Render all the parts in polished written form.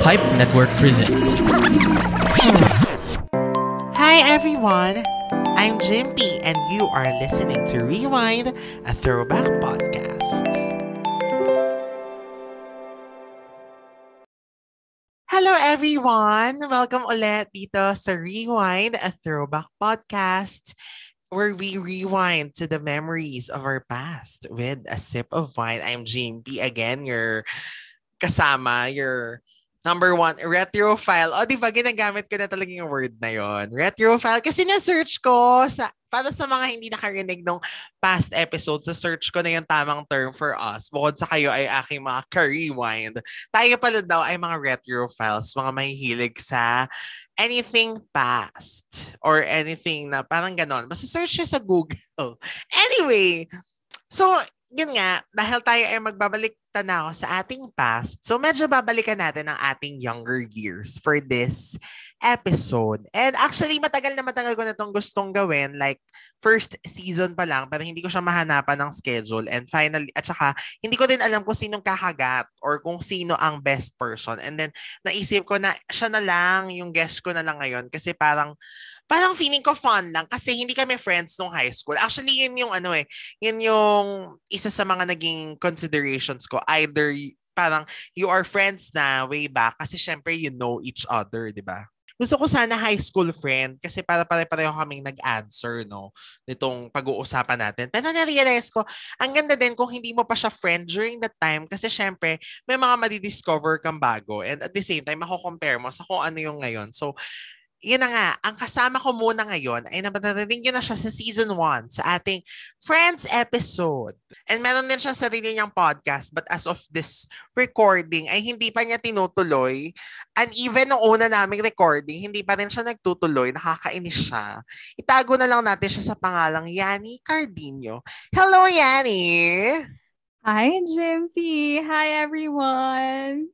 Hype Network presents. Hi everyone, I'm Jimpy and you are listening to Rewind, a throwback podcast. Hello everyone! Welcome ulit dito sa Rewind, a throwback podcast where we rewind to the memories of our past with a sip of wine. I'm Jimpy again, your kasama, your number one, retrophile. O, di ba, ginagamit ko na talaga yung word na yon. Retrophile. Kasi na-search ko, para sa mga hindi nakarinig ng past episodes, na-search ko na yung tamang term for us. Bukod sa kayo ay aking mga ka-rewind. Tayo pala daw ay mga retrophiles, mga mahihilig sa anything past or anything na parang ganon. Basta search nyo sa Google. Anyway, so, yun nga, dahil tayo ay magbabalik tanaw sa ating past, so medyo babalikan natin ang ating younger years for this episode. And actually, matagal ko na itong gustong gawin. Like, first season pa lang, pero hindi ko siya mahanapan ng schedule. And finally, at saka, hindi ko din alam kung sinong kakagat or kung sino ang best person. And then, naisip ko na siya na lang, yung guest ko na lang ngayon. Kasi parang feeling ko fun lang kasi hindi kami friends nung high school. Actually, yun yung yun yung isa sa mga naging considerations ko. Either parang you are friends na way back kasi syempre you know each other, di ba? Gusto ko sana high school friend kasi para pare-pareho kaming nag-answer, no? Nitong pag-uusapan natin. Pero na-realize ko, ang ganda din kung hindi mo pa siya friend during that time kasi syempre may mga madidiscover kang bago and at the same time, mako-compare mo sa kung ano yung ngayon. So, yun na nga, ang kasama ko muna ngayon ay nabatarinig nyo na siya sa season 1 sa ating Friends episode. And meron din siya sarili niyang podcast but as of this recording ay hindi pa niya tinutuloy. And even nung una naming recording, hindi pa rin siya nagtutuloy. Nakakainis siya. Itago na lang natin siya sa pangalang Yani Cardino. Hello, Yani! Hi, Jimpy! Hi, everyone!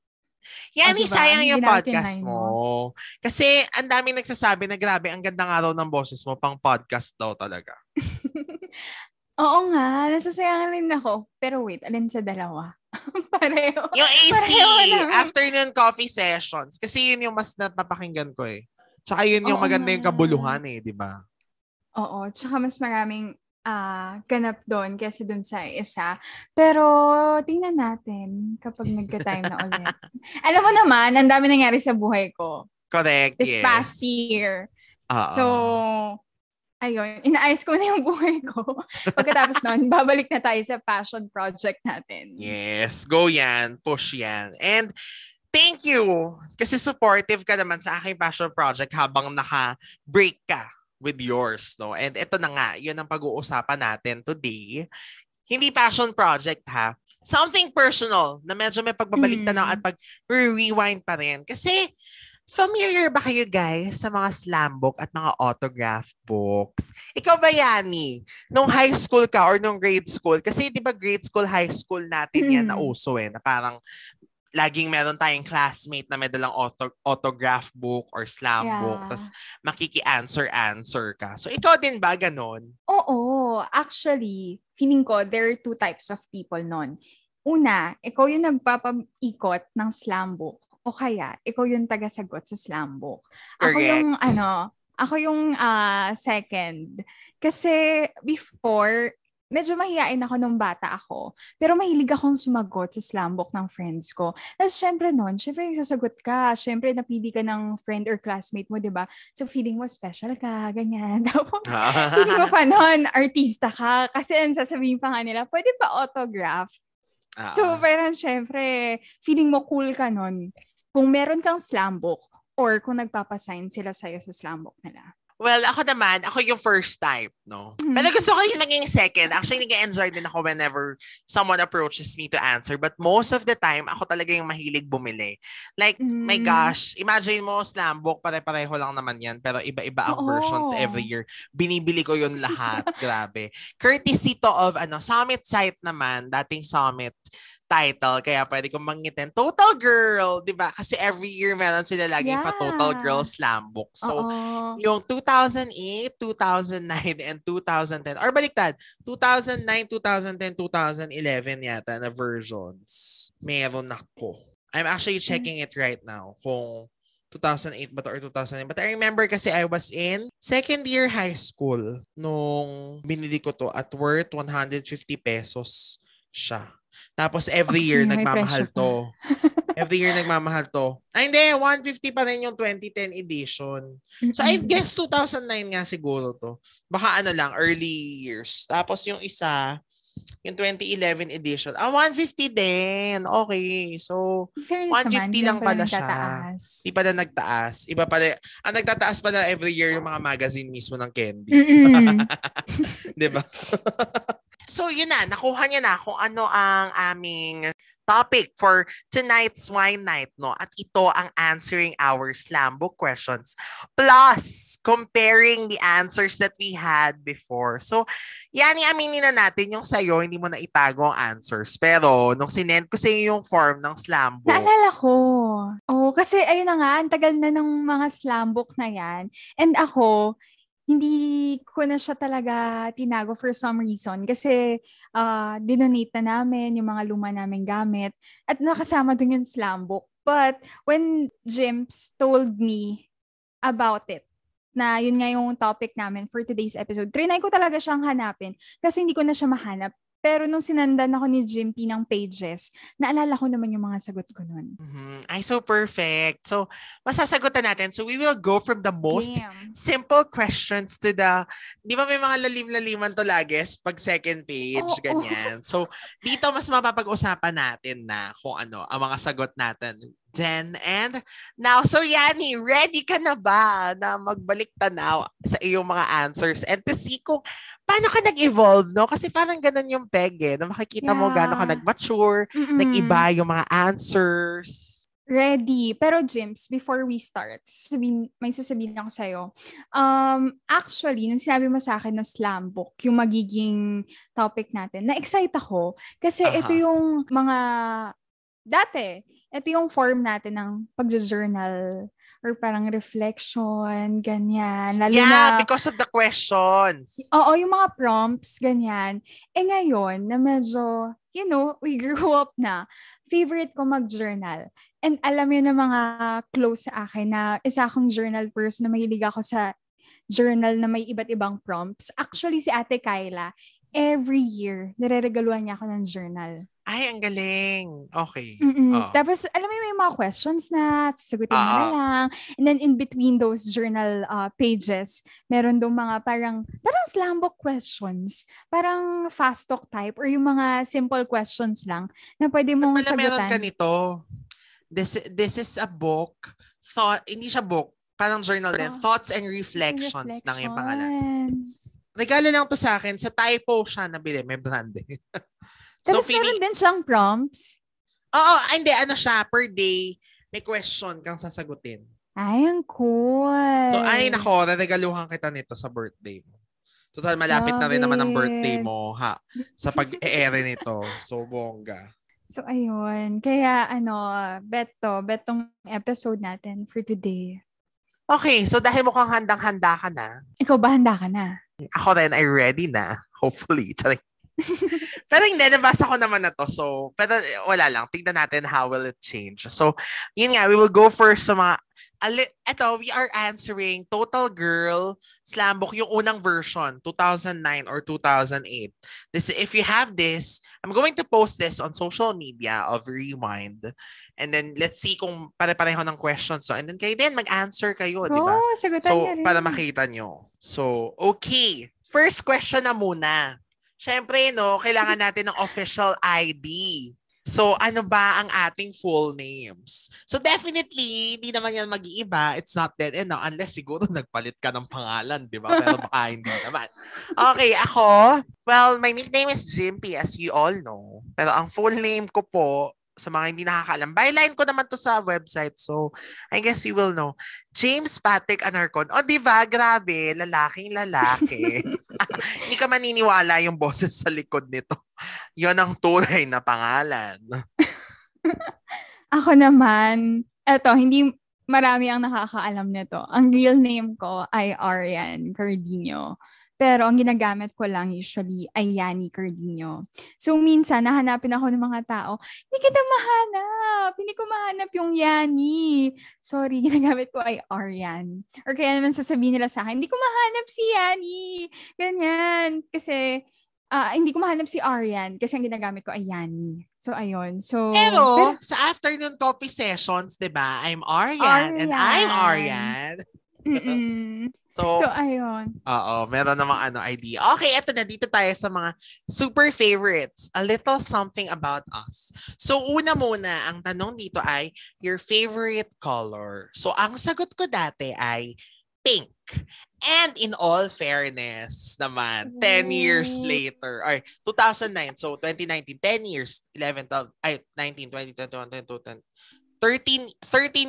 Yani, diba? sayang yung podcast Ginagpinay mo. Kasi ang daming nagsasabi na grabe, ang ganda nga raw ng boses mo, pang podcast daw talaga. Oo nga, nasasayangan din ako. Pero wait, alin sa dalawa? Pareho. Yung AC, Pareho afternoon coffee sessions. Kasi yun yung mas napapakinggan ko eh. Tsaka yun yung Oo maganda yung nga. kabuluhan eh, di ba? Oo, tsaka mas maraming ganap doon kaysa doon sa isa. Pero tingnan natin kapag nagka-time na ulit. Alam mo naman, ang dami nangyari sa buhay ko. Correct, This yes. past year. Uh-oh. So, ayun, inaayos ko na yung buhay ko. Pagkatapos nun, babalik na tayo sa passion project natin. Yes, go yan, push yan. And thank you kasi supportive ka naman sa aking passion project habang naka-break ka with yours, no? And ito na nga, yun ang pag-uusapan natin today. Hindi passion project, ha? Something personal na medyo may pagbabalik tanaw at pag-rewind pa rin. Kasi, familiar ba kayo guys sa mga slam book at mga autograph books? Ikaw ba, Yani? Nung high school ka or nung grade school? Kasi di ba grade school, high school natin yan na uso eh, na parang laging meron tayong classmate na may dalang autograph book or slam book, tapos makiki-answer ka. So, ikaw din ba ganon? Oo. Actually, feeling ko, there are two types of people nun. Una, ikaw yung nagpapaikot ng slam book. O kaya, ikaw yung tagasagot sa slam book. Correct. Ako yung second. Kasi before, medyo mahihain ako nung bata ako. Pero mahilig akong sumagot sa slam book ng friends ko. Tapos syempre yung sasagot ka. Syempre napili ka ng friend or classmate mo, di ba? So feeling mo special ka, ganyan. Tapos feeling mo pa nun, artista ka. Kasi ang sasabihin pa nga nila, pwede pa autograph? So parang syempre, feeling mo cool ka nun. Kung meron kang slam book or kung nagpapasign sila sa'yo sa slam book nila. Well, ako yung first type, no? Pero gusto ko yung naging second. Actually, nag-enjoy din ako whenever someone approaches me to answer. But most of the time, ako talaga yung mahilig bumili. Like, my gosh, imagine mo, slam book, pare-pareho lang naman yan. Pero iba-iba ang versions every year. Binibili ko yun lahat. Grabe. Courtesy to of, Summit site naman. Dating Summit title, kaya pwede kong mangitin Total Girl, di ba? Kasi every year meron sila laging pa Total Girl slam book. So, yung 2008, 2009, and 2010, or baliktad, 2009, 2010, 2011 yata na versions. Meron ako. I'm actually checking it right now kung 2008 ba to or 2009. But I remember kasi I was in second year high school nung binili ko to at worth 150 pesos siya. Tapos every year May presyo nagmamahal pa. to. Every year nagmamahal to. Ay, hindi. 150 pa rin yung 2010 edition. So, I guess 2009 nga siguro to. Baka ano lang, early years. Tapos yung isa, yung 2011 edition. 150 din. Okay. So, Fairness 150 lang pala siya. nagtataas. Di pala nagtaas. Iba pala. Ang nagtataas pala every year yung mga magazine mismo ng candy. Di ba? So, yun na. Nakuha niya na kung ano ang aming topic for tonight's wine night, no? At ito ang answering our slam book questions. Plus, comparing the answers that we had before. So, yan, aminin na natin yung sa'yo, hindi mo na itago ang answers. Pero, nung sinend ko sa'yo yung form ng slam book. Naalala ko. Oh, kasi ayun na nga, ang tagal na ng mga slam book na yan. And ako, hindi ko na siya talaga tinago for some reason kasi dinonate na namin yung mga luma naming gamit at nakasama dun yung slam book. But when Jims told me about it, na yun nga yung topic namin for today's episode, trinay ko talaga siyang hanapin kasi hindi ko na siya mahanap. Pero nung sinandan ako ni Jimpy ng pages, naalala ko naman yung mga sagot ko nun. Ay, so perfect. So, masasagutan natin. So, we will go from the most simple questions to the, di ba may mga lalim-laliman to lagis pag second page, ganyan. So, dito mas mapapag-usapan natin na kung ano ang mga sagot natin. Then, and now, so Yani, ready ka na ba na magbalik tanaw sa iyong mga answers and to see kung paano ka nag-evolve, no? Kasi parang ganun yung peg, na makikita mo gaano ka nag-mature, nag-iba yung mga answers. Ready. Pero Jims, before we start, may sasabihin ako sa'yo. Actually, nung sinabi mo sa akin na slam book, yung magiging topic natin, na-excite ako. Kasi ito yung mga dati, ito yung form natin ng pag-journal or parang reflection, ganyan. Lalo because of the questions. Oo, yung mga prompts, ganyan. Ngayon, na medyo, we grew up na, favorite ko mag-journal. And alam yun ng mga close sa akin na isa akong journal person na mahilig ako sa journal na may iba't ibang prompts. Actually, si Ate Kyla, every year, nireregaluhan niya ako ng journal. Ay, ang galing. Okay. Tapos, alam mo may mga questions na sasagutin mo na lang. And then, in between those journal pages, meron doon mga parang slam book questions. Parang fast talk type or yung mga simple questions lang na pwede mong sagutan. Meron ka nito. This is a book. Hindi siya book. Parang journal din. Thoughts and Reflections lang yung pangalan. Regalo lang to sa akin. Sa typo siya nabili. May branding. Tapos meron din siyang prompts? Oo, hindi. Ano siya, per day, may question kang sasagutin. Ay, ang cool. So, nako, regaluhan kita nito sa birthday mo. Total, malapit na rin naman ang birthday mo, sa pag-e-ere nito. So, bongga. So, ayun. Kaya, bet tong episode natin for today. Okay, so dahil mukhang handang-handa ka na. Ikaw ba handa ka na? Ako rin ay ready na. Hopefully. Pero hindi, nabasa ko naman na to. So, pero wala lang. Tignan natin how will it change. So, yun nga, we will go first sa mga, we are answering Total Girl Slam Book, yung unang version, 2009 or 2008. If you have this, I'm going to post this on social media of Rewind. And then, let's see kung pare-pareho ng questions. So, and then kayo din, mag-answer kayo, di ba? So, para makita nyo. So, okay. First question na muna. Siyempre, kailangan natin ng official ID. So, ano ba ang ating full names? So, definitely, hindi naman yan mag-iiba. It's not that, unless siguro nagpalit ka ng pangalan, di ba? Pero baka hindi naman. Okay, ako, well, my nickname is Jimpy, as you all know. Pero ang full name ko po, sa mga hindi nakakaalam, byline ko naman to sa website. So, I guess you will know. James Patrick Anarcon. O, di ba? Grabe. Lalaking lalaki. Hindi ka maniniwala yung boses sa likod nito. Yon ang tunay na pangalan. Ako naman, hindi marami ang nakakaalam nito. Ang real name ko ay Arian Cardino. Pero ang ginagamit ko lang usually ay Yani Cardino. So minsan, nahanapin ako ng mga tao, hindi kita mahanap. Hindi ko mahanap yung Yani. Sorry, ginagamit ko ay Aryan. Or kaya naman sasabihin nila sa akin, hindi ko mahanap si Yani. Ganyan. Kasi, hindi ko mahanap si Aryan kasi ang ginagamit ko ay Yani. So, ayun. Pero, sa afternoon coffee sessions, di ba, I'm Aryan and I'm Aryan. Mm-mm. So, ayun. Oo, meron namang idea. Okay, eto na. Dito tayo sa mga super favorites. A little something about us. So, una muna, ang tanong dito ay, your favorite color. So, ang sagot ko dati ay pink. And in all fairness naman, 10 years later, ay 2009, so 2019, 10 years, 11, 12, ay 19, 20, 21, 22, 13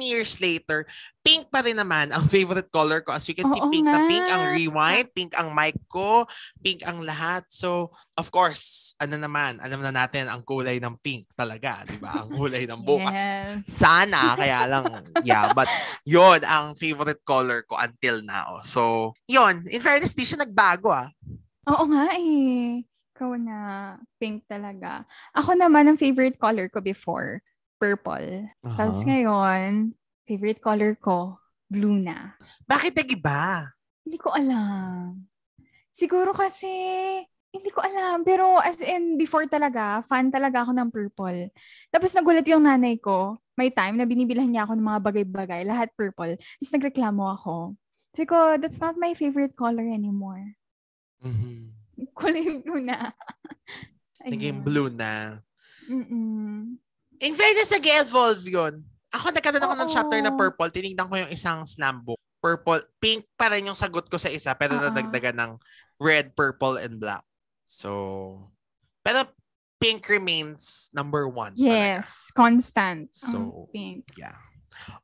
years later, pink pa rin naman ang favorite color ko. As you can see, pink na pink ang Rewind, pink ang mic ko, pink ang lahat. So, of course, alam na natin ang kulay ng pink talaga, di ba? Ang kulay ng bukas. Yes. Sana, kaya lang, yeah. But yon ang favorite color ko until now. So, yon. In fairness, di siya nagbago Oo nga eh. Ikaw na, pink talaga. Ako naman, ang favorite color ko before, purple. Tapos ngayon, favorite color ko, blue na. Bakit nag-iba? Hindi ko alam. Siguro kasi, hindi ko alam. Pero as in, before talaga, fan talaga ako ng purple. Tapos nagulat yung nanay ko. May time na binibilhan niya ako ng mga bagay-bagay. Lahat purple. Tapos nagreklamo ako. Sabi ko, that's not my favorite color anymore. Kulay blue na. Naging blue na. Mm-mm. In fairness, nag-evolve yun. Ako, nagkaroon ako ng chapter na purple. Tinignan ko yung isang slam book. Purple. Pink pa rin yung sagot ko sa isa, pero nadagdagan ng red, purple, and black. So, pero pink remains number 1. Yes, talaga. Constant. So, pink. Yeah.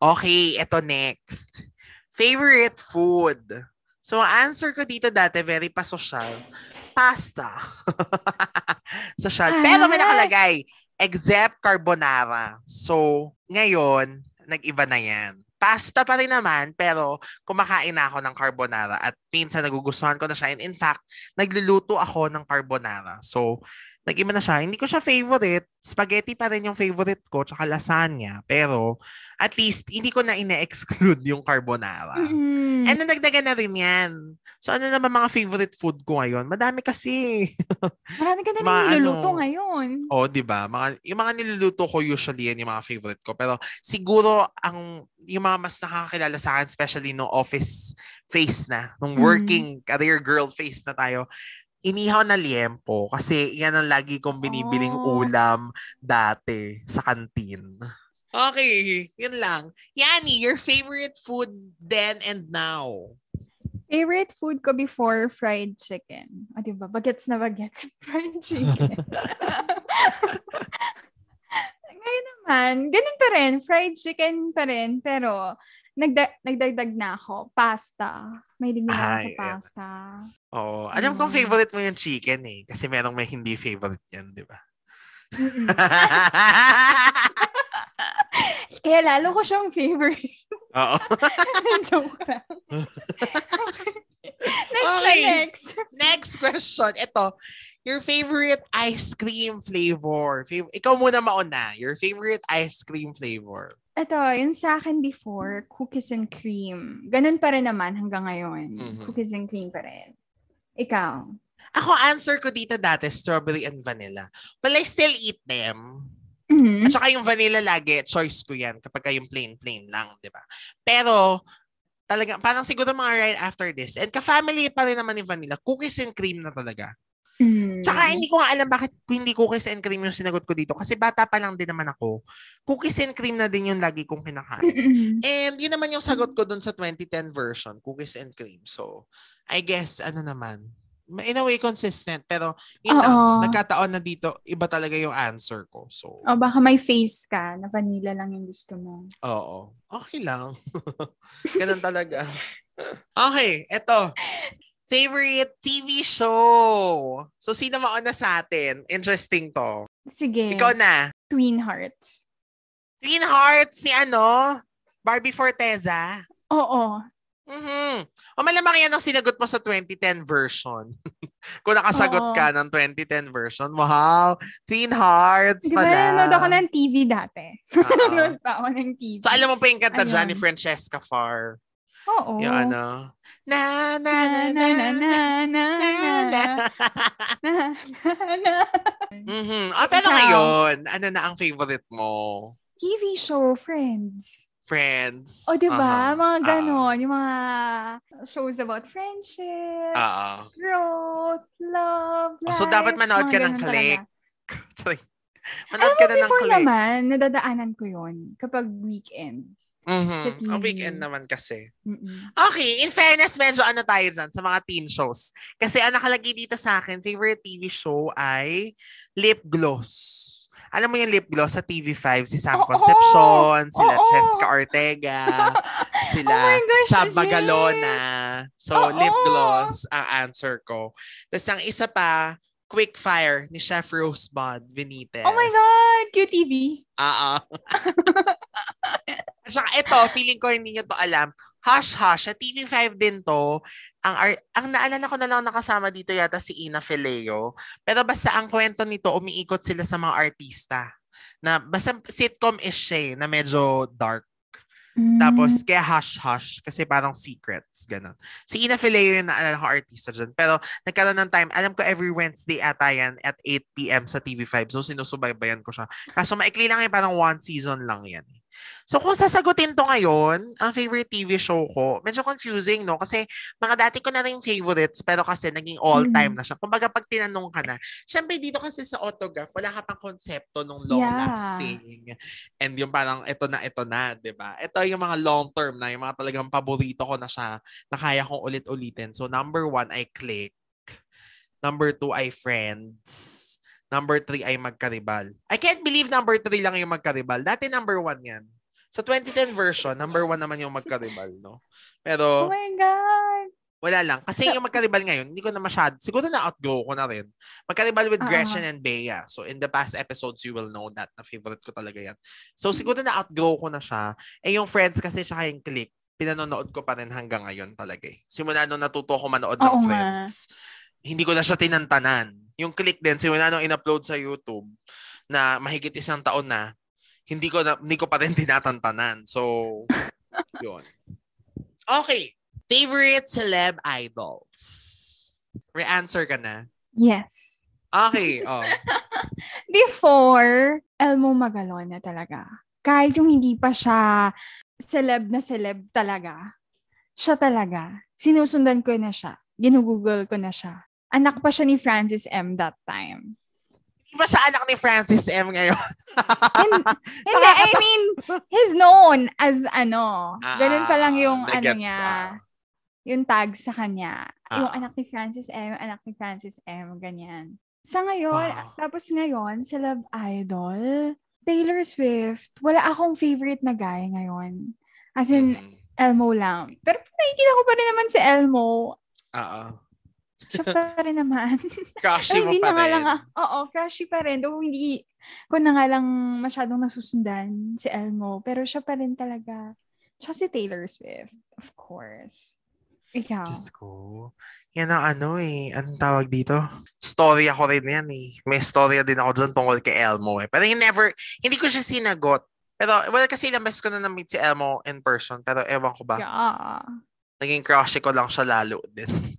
Okay, eto next. Favorite food. So, answer ko dito dati, very pasosyal. Pasta. Social. Pero may nakalagay, except carbonara. So, ngayon, nag-iba na yan. Pasta pa rin naman, pero kumakain na ako ng carbonara at minsan nagugustuhan ko na siya. And in fact, nagluluto ako ng carbonara. So, nag-iba na siya. Hindi ko siya favorite. Spaghetti pa rin yung favorite ko, tsaka lasagna. Pero, at least, hindi ko na ine-exclude yung carbonara. Mm-hmm. And nagdagan na rin yan. So, ano naman mga favorite food ko ngayon? Madami kasi. Marami ka na rin niluluto ngayon. Oo, di ba? Yung mga niluluto ko usually yan yung mga favorite ko. Pero siguro, yung mga mas nakakakilala sa akin, especially no office face na, nung working career girl face na tayo, inihaw na liempo kasi yan ang lagi kong binibiling ulam dati sa kantin. Okay, yun lang. Yani, your favorite food then and now? Favorite food ko before, fried chicken. O, diba? Bagets na bagets. Fried chicken. Ngayon naman, ganun pa rin. Fried chicken pa rin. Pero, nagdagdag na ako. Pasta. Mahilig din ako sa pasta. Oo. Alam kong favorite mo yung chicken eh. Kasi merong may hindi favorite yan, di ba? Kaya lalo ko siyang favorite. Oo. Joke lang. Next question. Ito, your favorite ice cream flavor. Ikaw muna mauna. Your favorite ice cream flavor. Ito, yun sa akin before, cookies and cream. Ganun pa rin naman hanggang ngayon. Cookies and cream pa rin. Ikaw? Ako, answer ko dito dati, strawberry and vanilla. Well, I still eat them. At saka yung vanilla lagi, choice ko yan kapag yung plain lang, di ba? Pero, talaga, parang siguro mga right after this, and ka-family pa rin naman yung vanilla, cookies and cream na talaga. Tsaka hindi ko nga alam bakit hindi cookies and cream yung sinagot ko dito kasi bata pa lang din naman ako. Cookies and cream na din yung lagi kong kinakain. And yun naman yung sagot ko dun sa 2010 version, cookies and cream. So, I guess, in a way consistent, pero nagkataon na dito, iba talaga yung answer ko. So, baka may face ka na vanilla lang yung gusto mo. Oo. Okay lang. Ganun talaga. Okay, eto. Favorite TV show. So, sino mauna sa atin? Interesting to. Sige. Ikaw na. Twin Hearts. Twin Hearts ni Barbie Forteza? Oo. Mhm. O malamang yan ang sinagot mo sa 2010 version. Kung nakasagot Oo. ka ng 2010 version, wow, Twin Hearts Di ba, pala. nanood ako ng TV dati. Oo. Nanood pa ako ng TV. So alam mo pa yung kanta dyan ni Ayun. Francesca Farr. Oo. Yung ano, na na Na, na na, na na, na, na, na na, na. na, na. Mhm. Ah, pero Ikaw. ngayon, ano na ang favorite mo? TV show, Friends. Friends. O, diba? Mga Ah. ganon. Yung mga shows about friendship, growth, love, So, dapat life. manood Mga ka ng ganon Click. talaga. Sorry. Alam Manood mo, ka na ng before Click. naman, nadadaanan ko yon kapag weekend. Sa TV. Ang weekend naman kasi. Mm-mm. Okay, in fairness, medyo ano tayo dyan sa mga teen shows. Kasi ang nakalagay dito sa akin, favorite TV show ay Lip Gloss. Alam mo yung Lip Gloss sa TV5, si Sam Concepcion, sila Cheska Ortega, sila Oh my gosh, Sab Jay! Magalona. So, Lip Gloss ang answer ko. Tapos ang isa pa, Quick Fire ni Chef Rosebud Benitez. Oh my God! QTV. At saka ito, feeling ko hindi nyo to alam. Hush Hush, sa TV5 din to. Ang naalala ko na lang nakasama dito yata si Ina Fileo. Pero basta ang kwento nito, umiikot sila sa mga artista. Na basta sitcom is siya na medyo dark. Tapos, kaya hush-hush. Kasi parang secrets. Ganon. Si Ina Fileo yung naalala ko artista dyan. Pero, nagkaroon ng time. Alam ko every Wednesday ata yan at 8 p.m. sa TV5. So, sinusubaybayan ko siya. Kaso, maikli lang yan. Parang one season lang yan. So, kung sasagutin to ngayon, ang favorite TV show ko, medyo confusing, no? Kasi, mga dati ko na rin favorites, pero kasi naging all-time na siya. Kumbaga, pag tinanong ka na, syempre dito kasi sa autograph, wala ka pang konsepto nung long-lasting. And yung parang, ito na, di ba? Ito yung mga long-term na, yung mga talagang paborito ko na siya, na kaya kong ulit-ulitin. So, number 1 ay Click. Number 2 ay Friends. Number 3 ay Magkaribal. I can't believe number 3 lang yung Magkaribal. Dati number 1 yan. Sa 2010 version, number 1 naman yung Magkaribal, no? Pero, oh my God! Wala lang. Kasi yung Magkaribal ngayon, hindi ko na masyado, siguro na-outgrow ko na rin. Magkaribal with Gretchen and Bea. So, in the past episodes, you will know that. Na favorite ko talaga yan. So, siguro na-outgrow ko na siya. Eh, yung Friends kasi siya yung Click, pinanonood ko pa rin hanggang ngayon talaga eh. Simula nung natuto ko manood ng Friends. Hindi ko na siya tinantanan. Yung Click din, simula nung in-upload sa YouTube na mahigit 1 taon na, hindi ko pa rin tinatantanan. So, yun. Okay. Favorite celeb idols. Re-answer ka na? Yes. Okay. Before, Elmo Magalona talaga. Kahit yung hindi pa siya celeb na celeb talaga, siya talaga. Sinusundan ko na siya. Ginugoogle ko na siya. Anak pa siya ni Francis M. that time. Hindi ba siya anak ni Francis M. ngayon? Hindi, I mean, he's known as ganun pa lang yung niya. Yung tag sa kanya. Yung anak ni Francis M, ganyan. Sa ngayon, tapos ngayon, celeb idol, Taylor Swift, wala akong favorite na guy ngayon. As in, Elmo lang. Pero nakikita ko pa rin naman si Elmo. Siya pa rin naman. Crushy mo pa rin. Crushy pa rin. Though hindi ko na nga lang masyadong nasusundan si Elmo. Pero siya pa rin talaga. Siya si Taylor Swift. Of course. Ikaw. Diyos ko. Yan ang anong tawag dito? Story ako rin yan eh. May storya din ako dyan tungkol kay Elmo eh. Pero hindi ko siya sinagot. Pero, kasi ilang beses ko na na-meet si Elmo in person. Pero ewan ko ba? Yeah. Naging crushy ko lang siya lalo din.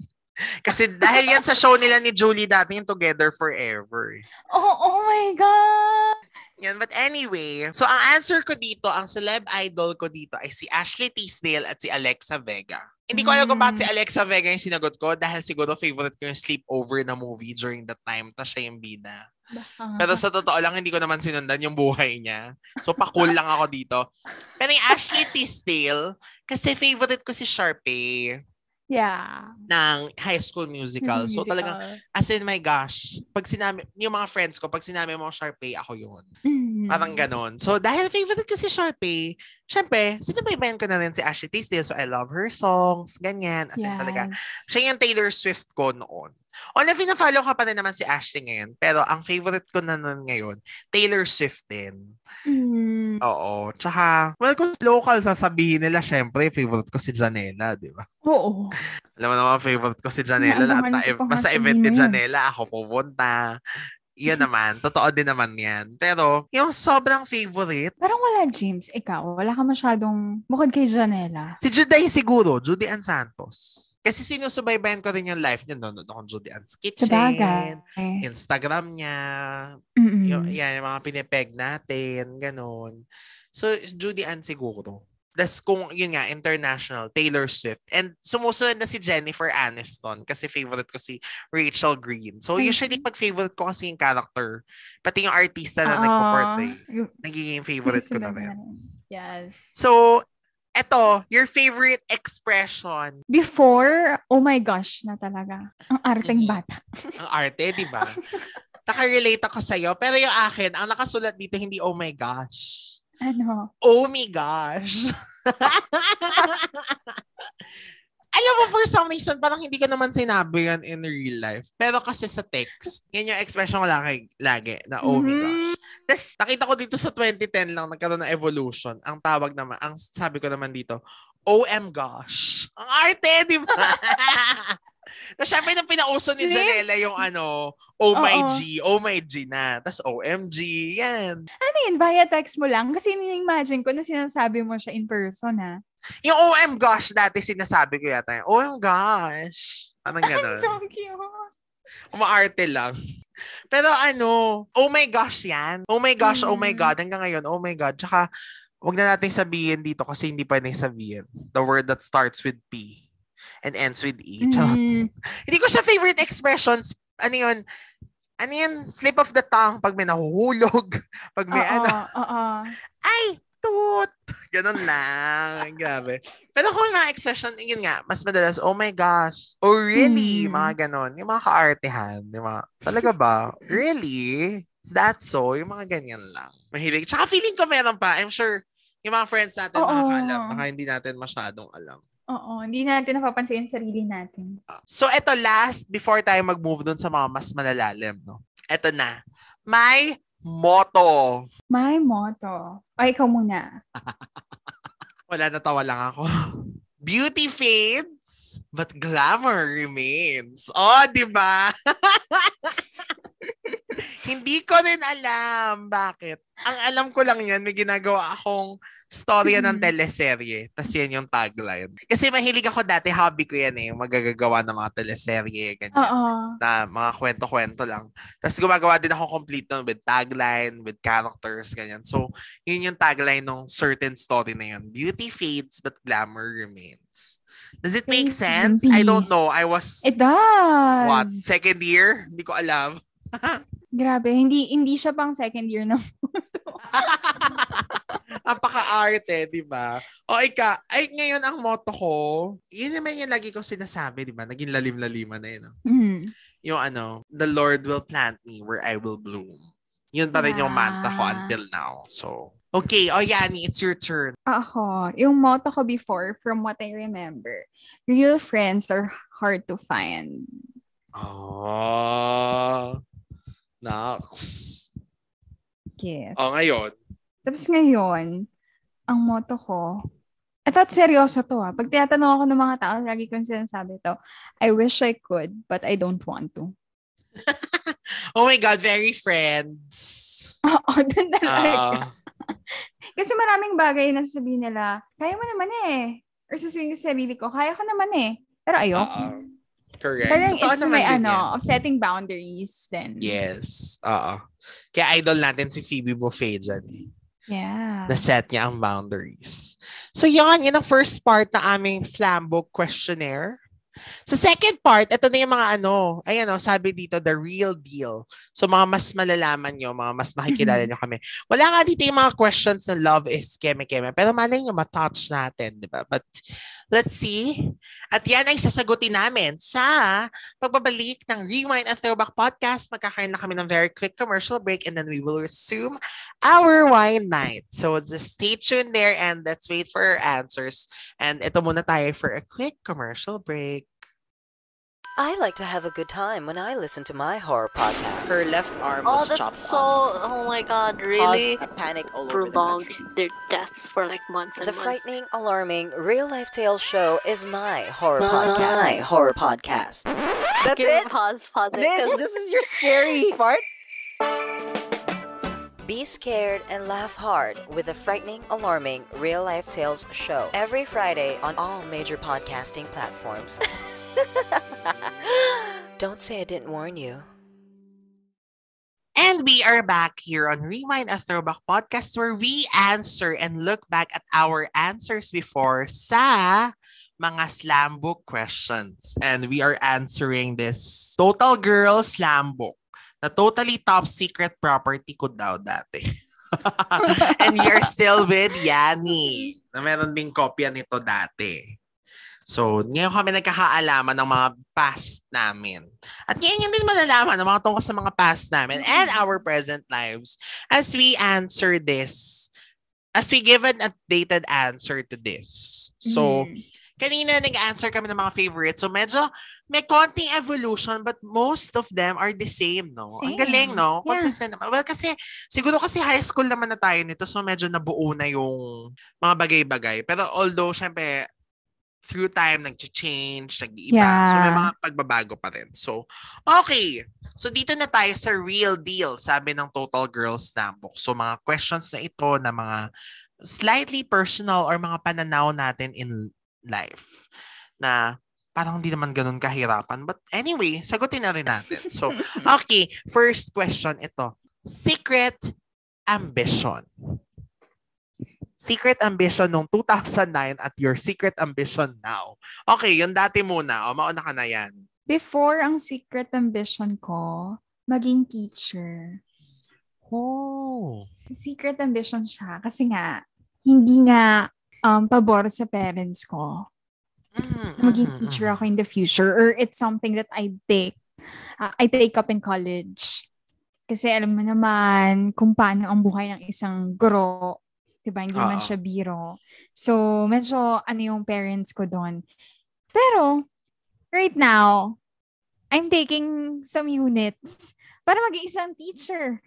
Kasi dahil yan sa show nila ni Julie dati yung Together Forever. Oh my God! Yan, but anyway, so ang answer ko dito, ang celeb idol ko dito ay si Ashley Tisdale at si Alexa Vega. Hindi ko alam kung bakit si Alexa Vega yung sinagot ko dahil siguro favorite ko yung Sleepover na movie during that time. Tapos siya yung bida. Pero sa totoo lang, hindi ko naman sinundan yung buhay niya. So, pa-cool lang ako dito. Pero yung Ashley Tisdale, kasi favorite ko si Sharpay. Yeah. Ng High School Musical. So talagang, as in my gosh, yung mga friends ko, pag sinabi mo Sharpay, ako yun. Parang ganon. So dahil favorite ko si Sharpay, syempre, sinubaybayan ko na rin si Ashley Tisdale. So I love her songs, ganyan. As in talaga, siya yung Taylor Swift ko noon. Pina-follow ka pa rin naman si Ashley ngayon. Pero ang favorite ko na nun ngayon, Taylor Swift din. Oo. Tsaka, well, kung local, sasabihin nila, syempre, favorite ko si Janela, di ba? Oo. Alam mo naman, favorite ko si Janela. Inaabangan ko pa nga Basta event sabihin ni mo yun. Janela, ako pupunta. Yan naman, totoo din naman yan. Pero, yung sobrang favorite, Parang wala, James. Ikaw, wala ka masyadong, bukod kay Janela. si Juday siguro, Judy Ann Santos. Kasi sinusubaybayan ko rin yung life niya. Nanonood akong Judy Ann's Kitchen, Sabagay. Instagram niya, yung mga pinipeg natin, ganun. So, Judy Ann siguro. Tapos kung, yun nga, international, Taylor Swift. And sumusunod na si Jennifer Aniston kasi favorite ko si Rachel Green. So, usually pag favorite ko kasi yung character, pati yung artista na nagpo-portray, nagiging favorite ko na rin. Yes. So, eto, your favorite expression. Before, oh my gosh na talaga. Ang arteng bata. Ang arte, di ba? Naka-relate ako sa'yo. Pero yung akin, ang nakasulat dito, hindi oh my gosh. Ano? Oh my gosh. Alam mo, for some reason, parang hindi ko naman sinabi yan in real life. Pero kasi sa text, yan yung expression ko lagi na oh my gosh. Tapos, nakita ko dito sa 2010 lang, nagkaroon ng evolution. Ang tawag naman, ang sabi ko naman dito, OM gosh. Ang arte, di ba? Na syempre nang pinauso ni Janela yung oh my G na. Tapos OMG, yan. Ano yun? Via text mo lang? Kasi ni-imagine ko na sinasabi mo siya in person, ha? Yung OM gosh, dati sinasabi ko yata yung OM gosh. Parang ganun. So cute. Umaarte lang. Pero oh my gosh yan. Oh my gosh, oh my God. Hanggang ngayon, oh my God. Tsaka, wag na natin sabihin dito kasi hindi pwedeng sabihin. The word that starts with P and ends with E. Hindi ko siya favorite expressions. Ano yun? Slip of the tongue pag may nahuhulog. Pag may ay, toot. Ganon lang. Grabe. Pero kung mga expression, yun nga, mas madalas, oh my gosh. Oh, really? Mga ganon. Yung mga kaartehan. Yung mga, talaga ba? Really? Is that so? Yung mga ganyan lang. Mahilig. Tsaka feeling ko meron pa. I'm sure yung mga friends natin makakaalam. Baka hindi natin masyadong alam. Oo, hindi natin napapansin yung sarili natin. So, eto last, before tayo mag-move dun sa mga mas malalalim, no? Eto na. My motto. My motto. O, ikaw muna. Wala, natawa lang ako. Beauty fades, but glamour remains. Oh, di ba? Hindi ko rin alam bakit. Ang alam ko lang yan, may ginagawa akong storya ng teleserye. Tapos yan yung tagline. Kasi mahilig ako dati, hobby ko yan yung magagagawa ng mga teleserye, ganyan. Na mga kwento-kwento lang. Tapos gumagawa din ako complete nun with tagline, with characters, ganyan. So, yun yung tagline ng certain story na yun. Beauty fades, but glamour remains. Does it make sense? I don't know. It does. What? Second year? Hindi ko alam. Grabe, hindi siya pang second year na. Napaka-arte, di ba? O ngayon ang motto ko, yun naman yung lagi ko sinasabi, di ba? Naging lalim-laliman na yun. Yung the Lord will plant me where I will bloom. Yun pa rin yung mantra ko until now. So, okay. Yani, it's your turn. Ako, yung motto ko before, from what I remember, real friends are hard to find. Oh, Nox. Yes. Ngayon. Tapos ngayon, ang motto ko, ito seryoso to Pag tinatanong ako ng mga tao, lagi kong sinasabi to, I wish I could, but I don't want to. Oh my God, very friends. Oo, dun talaga. Kasi maraming bagay na sasabihin nila, kaya mo naman Or sasabihin ko sa sarili ko, kaya ko naman Pero ayoko. Correct. Parang it's may of setting boundaries then. Yes. Kaya idol natin si Phoebe Buffay dyan Yeah. Na-set niya ang boundaries. So yun ang first part na aming slam book questionnaire. Sa second part, ito na yung mga sabi dito, the real deal. So mga mas malalaman nyo, mga mas makikilala nyo kami. Wala nga dito yung mga questions na love is keme-keme. Pero malay nyo, matouch natin, di ba? But let's see. At yan ay sasagutin namin sa pagbabalik ng Rewind and Throwback Podcast. Magkakaroon na kami ng very quick commercial break and then we will resume our wine night. So just stay tuned there and let's wait for our answers. And ito muna tayo for a quick commercial break. I like to have a good time when I listen to my horror podcast. Her left arm Oh, was that's chopped so. off. Oh my god, really? Caused a panic all over the Prolonged country. their deaths for like months and The months. frightening, alarming, real-life tales show is my horror podcast. My horror podcast. That's Give it? Pause it. This is your scary part? Be scared and laugh hard with the frightening, alarming, real-life tales show. Every Friday on all major podcasting platforms. Don't say I didn't warn you. And we are back here on Rewind, a Throwback podcast where we answer and look back at our answers before sa mga slam book questions. And we are answering this Total Girl slam book na totally top secret property ko daw dati. And we are still with Yani na meron ding kopya nito dati. So, ngayon kami nagkakaalaman ng mga past namin. At ngayon yun din malalaman ng mga tungkol sa mga past namin and our present lives as we answer this, as we give an updated answer to this. So, kanina nag-answer kami ng mga favorites. So, medyo may konting evolution but most of them are the same, no? Same. Ang galing, no? Yeah. Consistent. Well, kasi, siguro kasi high school naman na tayo nito so medyo nabuo na yung mga bagay-bagay. Pero although, syempre, through time, nag-change, nag-iiba. Yeah. So, may mga pagbabago pa rin. So, okay. So, dito na tayo sa real deal, sabi ng Total Girls Slambook. So, mga questions na ito na mga slightly personal or mga pananaw natin in life na parang hindi naman ganun kahirapan. But anyway, sagutin na rin natin. So, okay. First question ito. Secret ambition. Secret ambition nung 2009 at your secret ambition now. Okay, yung dati muna. O, mauna ka na yan. Before, ang secret ambition ko, maging teacher. Oh. Secret ambition siya. Kasi nga, hindi nga pabor sa parents ko. Maging teacher ako in the future. Or it's something that I take up in college. Kasi alam mo naman kung paano ang buhay ng isang guro. Diba? Hindi man siya biro. So, medyo yung parents ko doon. Pero, right now, I'm taking some units para maging isang teacher.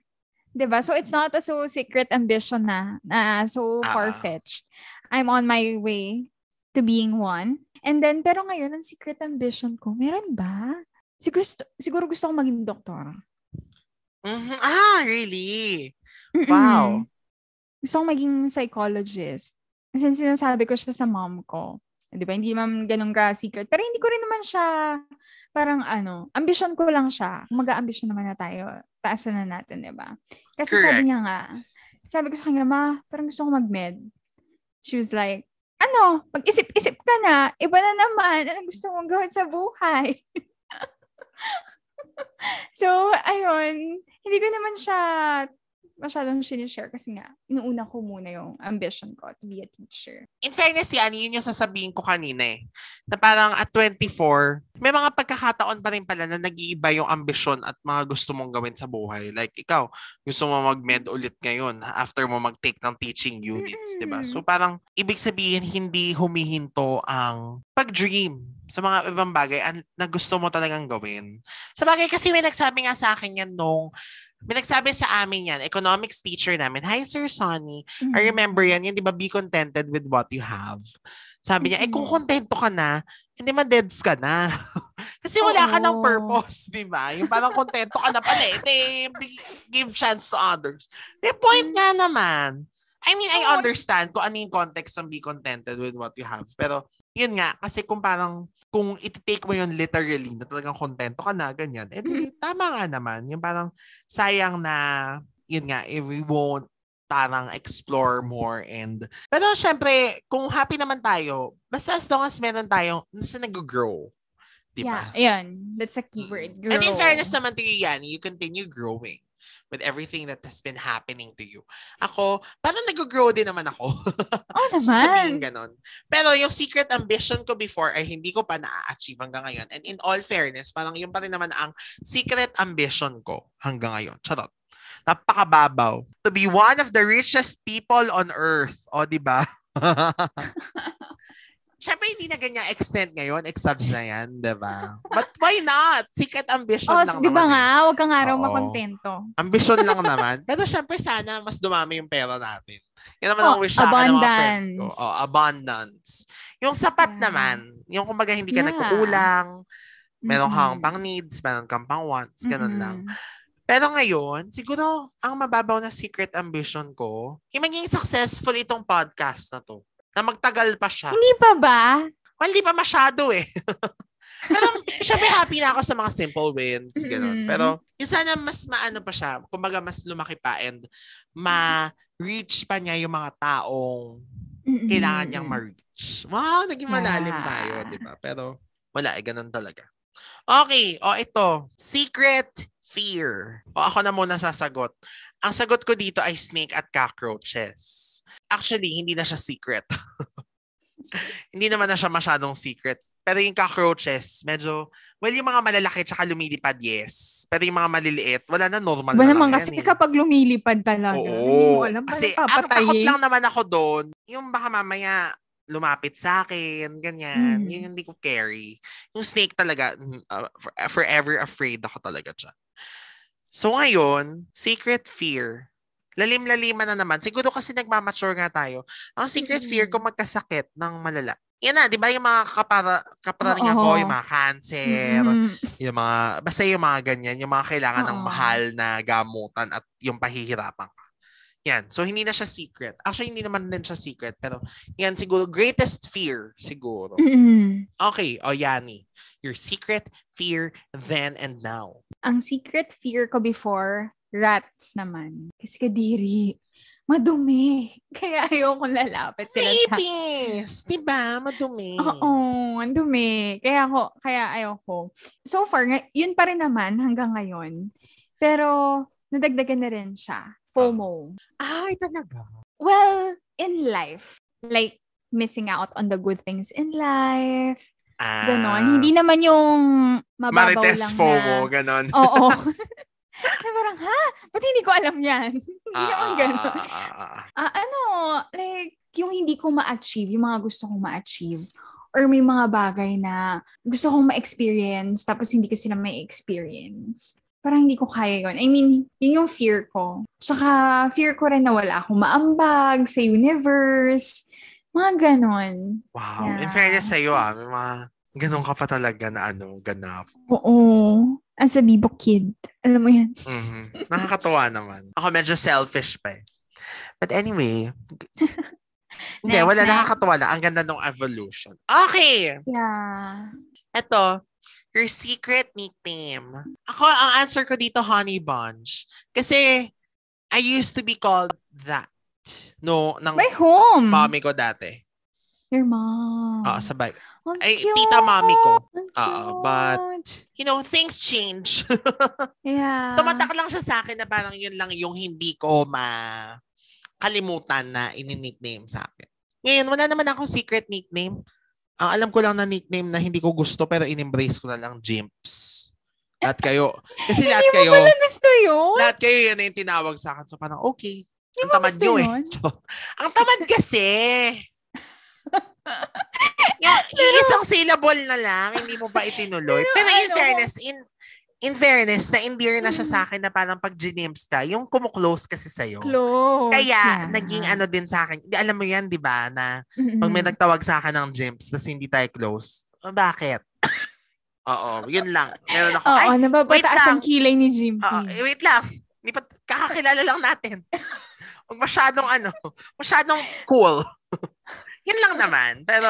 Diba? So, it's not a so secret ambition na so far-fetched. I'm on my way to being one. And then, pero ngayon, ang secret ambition ko, meron ba? Siguro gusto ko maging doktor. Really? Wow. Gusto kong maging psychologist. Kasi sinasabi ko siya sa mom ko. Di ba? Hindi man ganun ka-secret. Pero hindi ko rin naman siya parang ambition ko lang siya. Mag-a-ambition naman na tayo. Taasan na natin, di ba? Kasi Correct. sabi niya nga, sabi ko sa kanya, ma, parang gusto ko mag-med. She was like, mag-isip-isip ka na. Iba na naman. Ano gusto mong gawin sa buhay? So, ayun. Hindi ko naman siya masyadong sinishare kasi nga, inuuna ko muna yung ambition ko to be a teacher. In fairness, yun yung sasabihin ko kanina eh. Na parang at 24, may mga pagkakataon pa rin pala na nag-iiba yung ambisyon at mga gusto mong gawin sa buhay. Like ikaw, gusto mo mag-med ulit ngayon after mo mag-take ng teaching units, di ba? So parang ibig sabihin, hindi humihinto ang pag-dream sa mga ibang bagay na gusto mo talagang gawin. Sa bagay kasi may nagsabi nga sa akin yan may nagsabi sa amin yan, economics teacher namin, hi Sir Sonny, I remember yan, di ba, be contented with what you have. Sabi niya, kung kontento ka na, hindi ma-deads ka na. Kasi wala ka ng purpose, di ba? Yung parang kontento ka na pala, give chance to others. May point nga naman. I mean, I understand kung ano yung context ng be contented with what you have. Pero, yun nga, kasi kung iti-take mo yun literally, na talagang kontento ka na, ganyan, tama nga naman. Yung parang sayang na, yun nga, if we won't parang explore more pero syempre, kung happy naman tayo, basta as long as meron tayong, nasa nag-grow. Diba? Yeah, ayan. That's a keyword. Grow. And in fairness naman to you, Yani, you continue growing with everything that has been happening to you. Ako, parang nag-grow din naman ako. Oh, naman. Sasabihin ganon. Pero yung secret ambition ko before ay hindi ko pa na-achieve hanggang ngayon. And in all fairness, parang yun pa rin naman ang secret ambition ko hanggang ngayon. Charot. Napakababaw. To be one of the richest people on earth. O, di ba? Syempre, hindi na ganyan extent ngayon. Exage na yan, diba? But why not? Secret ambition lang di ba naman nga? Huwag kang araw Oo. makontento. Ambition lang naman. Pero syempre, sana mas dumami yung pera natin. Yan naman ang wish sa akin ng mga friends ko. Abundance. Yung sapat naman. Yung kumbaga hindi ka nagkukulang. Meron kang pang needs, meron kang pang wants. Ganun lang. Pero ngayon, siguro, ang mababaw na secret ambition ko, yung maging successful itong podcast na to. Na magtagal pa siya. Hindi pa ba? Well, hindi pa masyado eh. Pero syempre happy na ako sa mga simple wins. Ganun. Pero yung sana mas maano pa siya. Kumbaga mas lumaki pa and ma-reach pa niya yung mga taong kailangan niyang ma-reach. Wow, naging malalim tayo. Diba? Pero wala, ganun talaga. Okay, ito. Secret fear. Ako na muna sasagot. Ang sagot ko dito ay snake at cockroaches. Actually, hindi na siya secret. Hindi naman na siya masyadong secret. Pero yung cockroaches, medyo, yung mga malalaki tsaka lumilipad, yes. Pero yung mga maliliit, wala na, normal Ba na naman lang kasi yan, kapag lumilipad talaga, hindi mo alam kasi paano ang takot papatayin. lang naman ako doon, yung baka mamaya lumapit sa akin, ganyan. Yung hindi ko carry. Yung snake talaga, forever afraid ako talaga dyan. So ngayon, secret fear. Lalim-laliman na naman. Siguro kasi nagmamature nga tayo. Ang secret fear ko magkasakit ng malala. Yan na, di ba yung mga kaparaningan ko, yung mga cancer, yung mga, basta yung mga ganyan, yung mga kailangan ng mahal na gamutan at yung pahihirapan ka. Yan. So, hindi na siya secret. Actually, hindi naman din siya secret. Pero, yan siguro, greatest fear, siguro. Okay, Yani. Your secret fear then and now. Ang secret fear ko before, rats naman. Kasi kadiri. Madumi. Kaya ayoko lalapit sila sa... Babies! Diba? Madumi. Oo, ang dumi. Kaya ayoko. So far, yun pa rin naman hanggang ngayon. Pero, nadagdagan na rin siya. FOMO. Ay, talaga? Well, in life. Like, missing out on the good things in life. Ganon. Hindi naman yung mababaw Marites lang FOMO, na... ganon. Oo. Na parang, ba't hindi ko alam yan? Hindi naman ganon. Like, yung hindi ko ma-achieve, yung mga gusto kong ma-achieve. Or may mga bagay na gusto kong ma-experience, tapos hindi ko sila ma-experience. Parang hindi ko kaya yun. I mean, yun yung fear ko. Tsaka, fear ko rin na wala akong maambag sa universe. Mga ganon. Wow. Yeah. In fairness sa'yo, may mga ganon ka pa talaga na ganap. Oo. As a Bebop kid. Alam mo yan. Nakakatuwa naman. Ako medyo selfish pa eh. But anyway, hindi, wala, nakakatuwa lang. Ang ganda ng evolution. Okay! Yeah. Eto, your secret nickname. Ako, ang answer ko dito, Honey Bunch. Kasi, I used to be called that. No, ng By whom? mommy ko dati. Your mom. Sabay. Ang Ay, cute. tita mommy ko. Ang cute. But, things change. Yeah. Tumatak lang siya sa akin na parang yun lang yung hindi ko makalimutan na ini-nickname sa akin. Ngayon, wala naman akong secret nickname. Ang alam ko lang na nickname na hindi ko gusto pero in-embrace ko na lang, Jimps. Lahat kayo. Kasi lahat kayo. Hindi mo pala gusto yun? Lahat kayo yan yung tinawag sa akin. So parang, okay. Ang mo tamad gusto nyo yun? Ang tamad kasi. Yung isang syllable na lang, hindi mo pa itinuloy. Pero in fairness, na-endear na siya sa akin na parang pag ginimps ka, yung kumuklose kasi sa'yo. Close. Kaya, Yeah. naging din sa akin. Alam mo yan, di ba, na pag may nagtawag sa akin ng Jimps, tapos hindi tayo close, bakit? Oo, yun lang. Meron ako, Oo, nababataas lang. ang kilay ni Jimpy. Wait lang. Kakakilala lang natin. Huwag masyadong cool. Yun lang naman. Pero,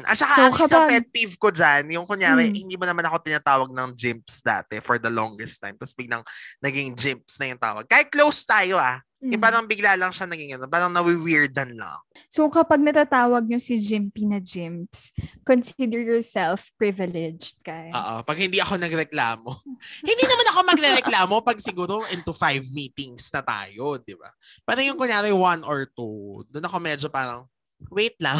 At saka, isang pet peeve ko dyan, yung kunyari, hindi mo naman ako tinatawag ng Jimps dati for the longest time. Tapos biglang naging Jimps na yung tawag. Kahit close tayo yung parang bigla lang siya naging parang nawi-weirdan lang. So, kapag natatawag nyo si Jimpy na Jimps, consider yourself privileged, guys. Pag hindi ako nagreklamo. Hindi naman ako magreklamo pag siguro into 5 meetings na tayo, di ba? Parang yung kunyari 1 or 2, doon ako medyo parang, wait lang.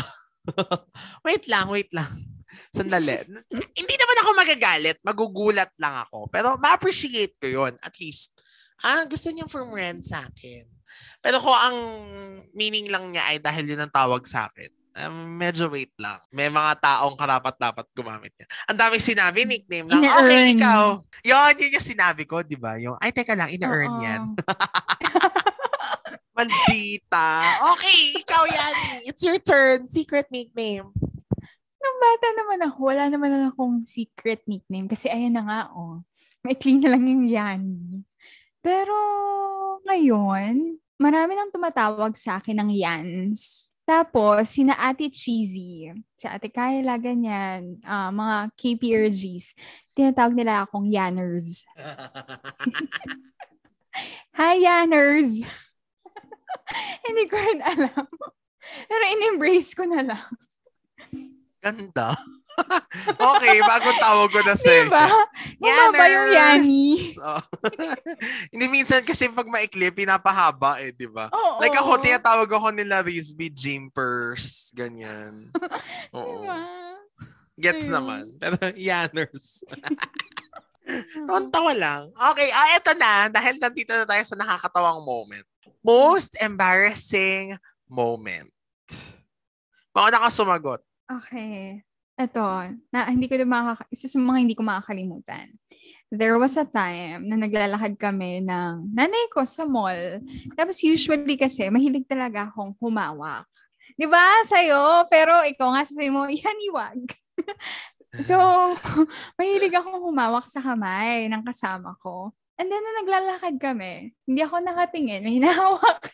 wait lang. Sandali. Hindi naman ako magagalit. Magugulat lang ako. Pero ma-appreciate ko yun. At least, gusto niyang friend sa akin. Pero kung ang meaning lang niya ay dahil yun ang tawag sa akin, Medyo wait lang. May mga taong karapat-dapat gumamit niya. Ang daming sinabi, nickname lang. Ine-earn. Okay, ikaw. Yun yung sinabi ko, di ba? Yung, ay, teka lang, ina-earn Oo. yan. Maldita. Okay, ikaw, Yani. It's your turn. Secret nickname. Nung bata naman ako, wala naman akong secret nickname. Kasi ayan na nga, maikli na lang yung Yani. Pero ngayon, marami nang tumatawag sa akin ng Yans. Tapos, sina Ate Cheesy, si Ate Kyla, ganyan, mga KPRGs, tinatawag nila akong Yanners. Hi, Yanners! Hindi ko rin alam. Pero in-embrace ko na lang. Ganda. Okay, bagong tawag ko na sa'yo. Diba? Bumaba yung Yani. Oh. Hindi minsan kasi pag maikli, pinapahaba di ba? Oo. Like ako, tinatawag ako nila Rizby Jimpers, ganyan. Oo. Diba? Gets Ayun. naman. Pero Yanners. Tawa lang. Okay, eto na. Dahil nandito na tayo sa nakakatawang moment. Most embarrassing moment. Mauna ka sumagot. Okay. Ito, isa sa mga hindi ko makakalimutan. There was a time na naglalakad kami ng nanay ko sa mall. Tapos usually kasi, mahilig talaga akong humawak. Di ba? Sa'yo. Pero ikaw nga sasabihin mo, iwag. So, mahilig akong humawak sa kamay ng kasama ko. And then, nung naglalakad kami, hindi ako nakatingin, may hinahawak.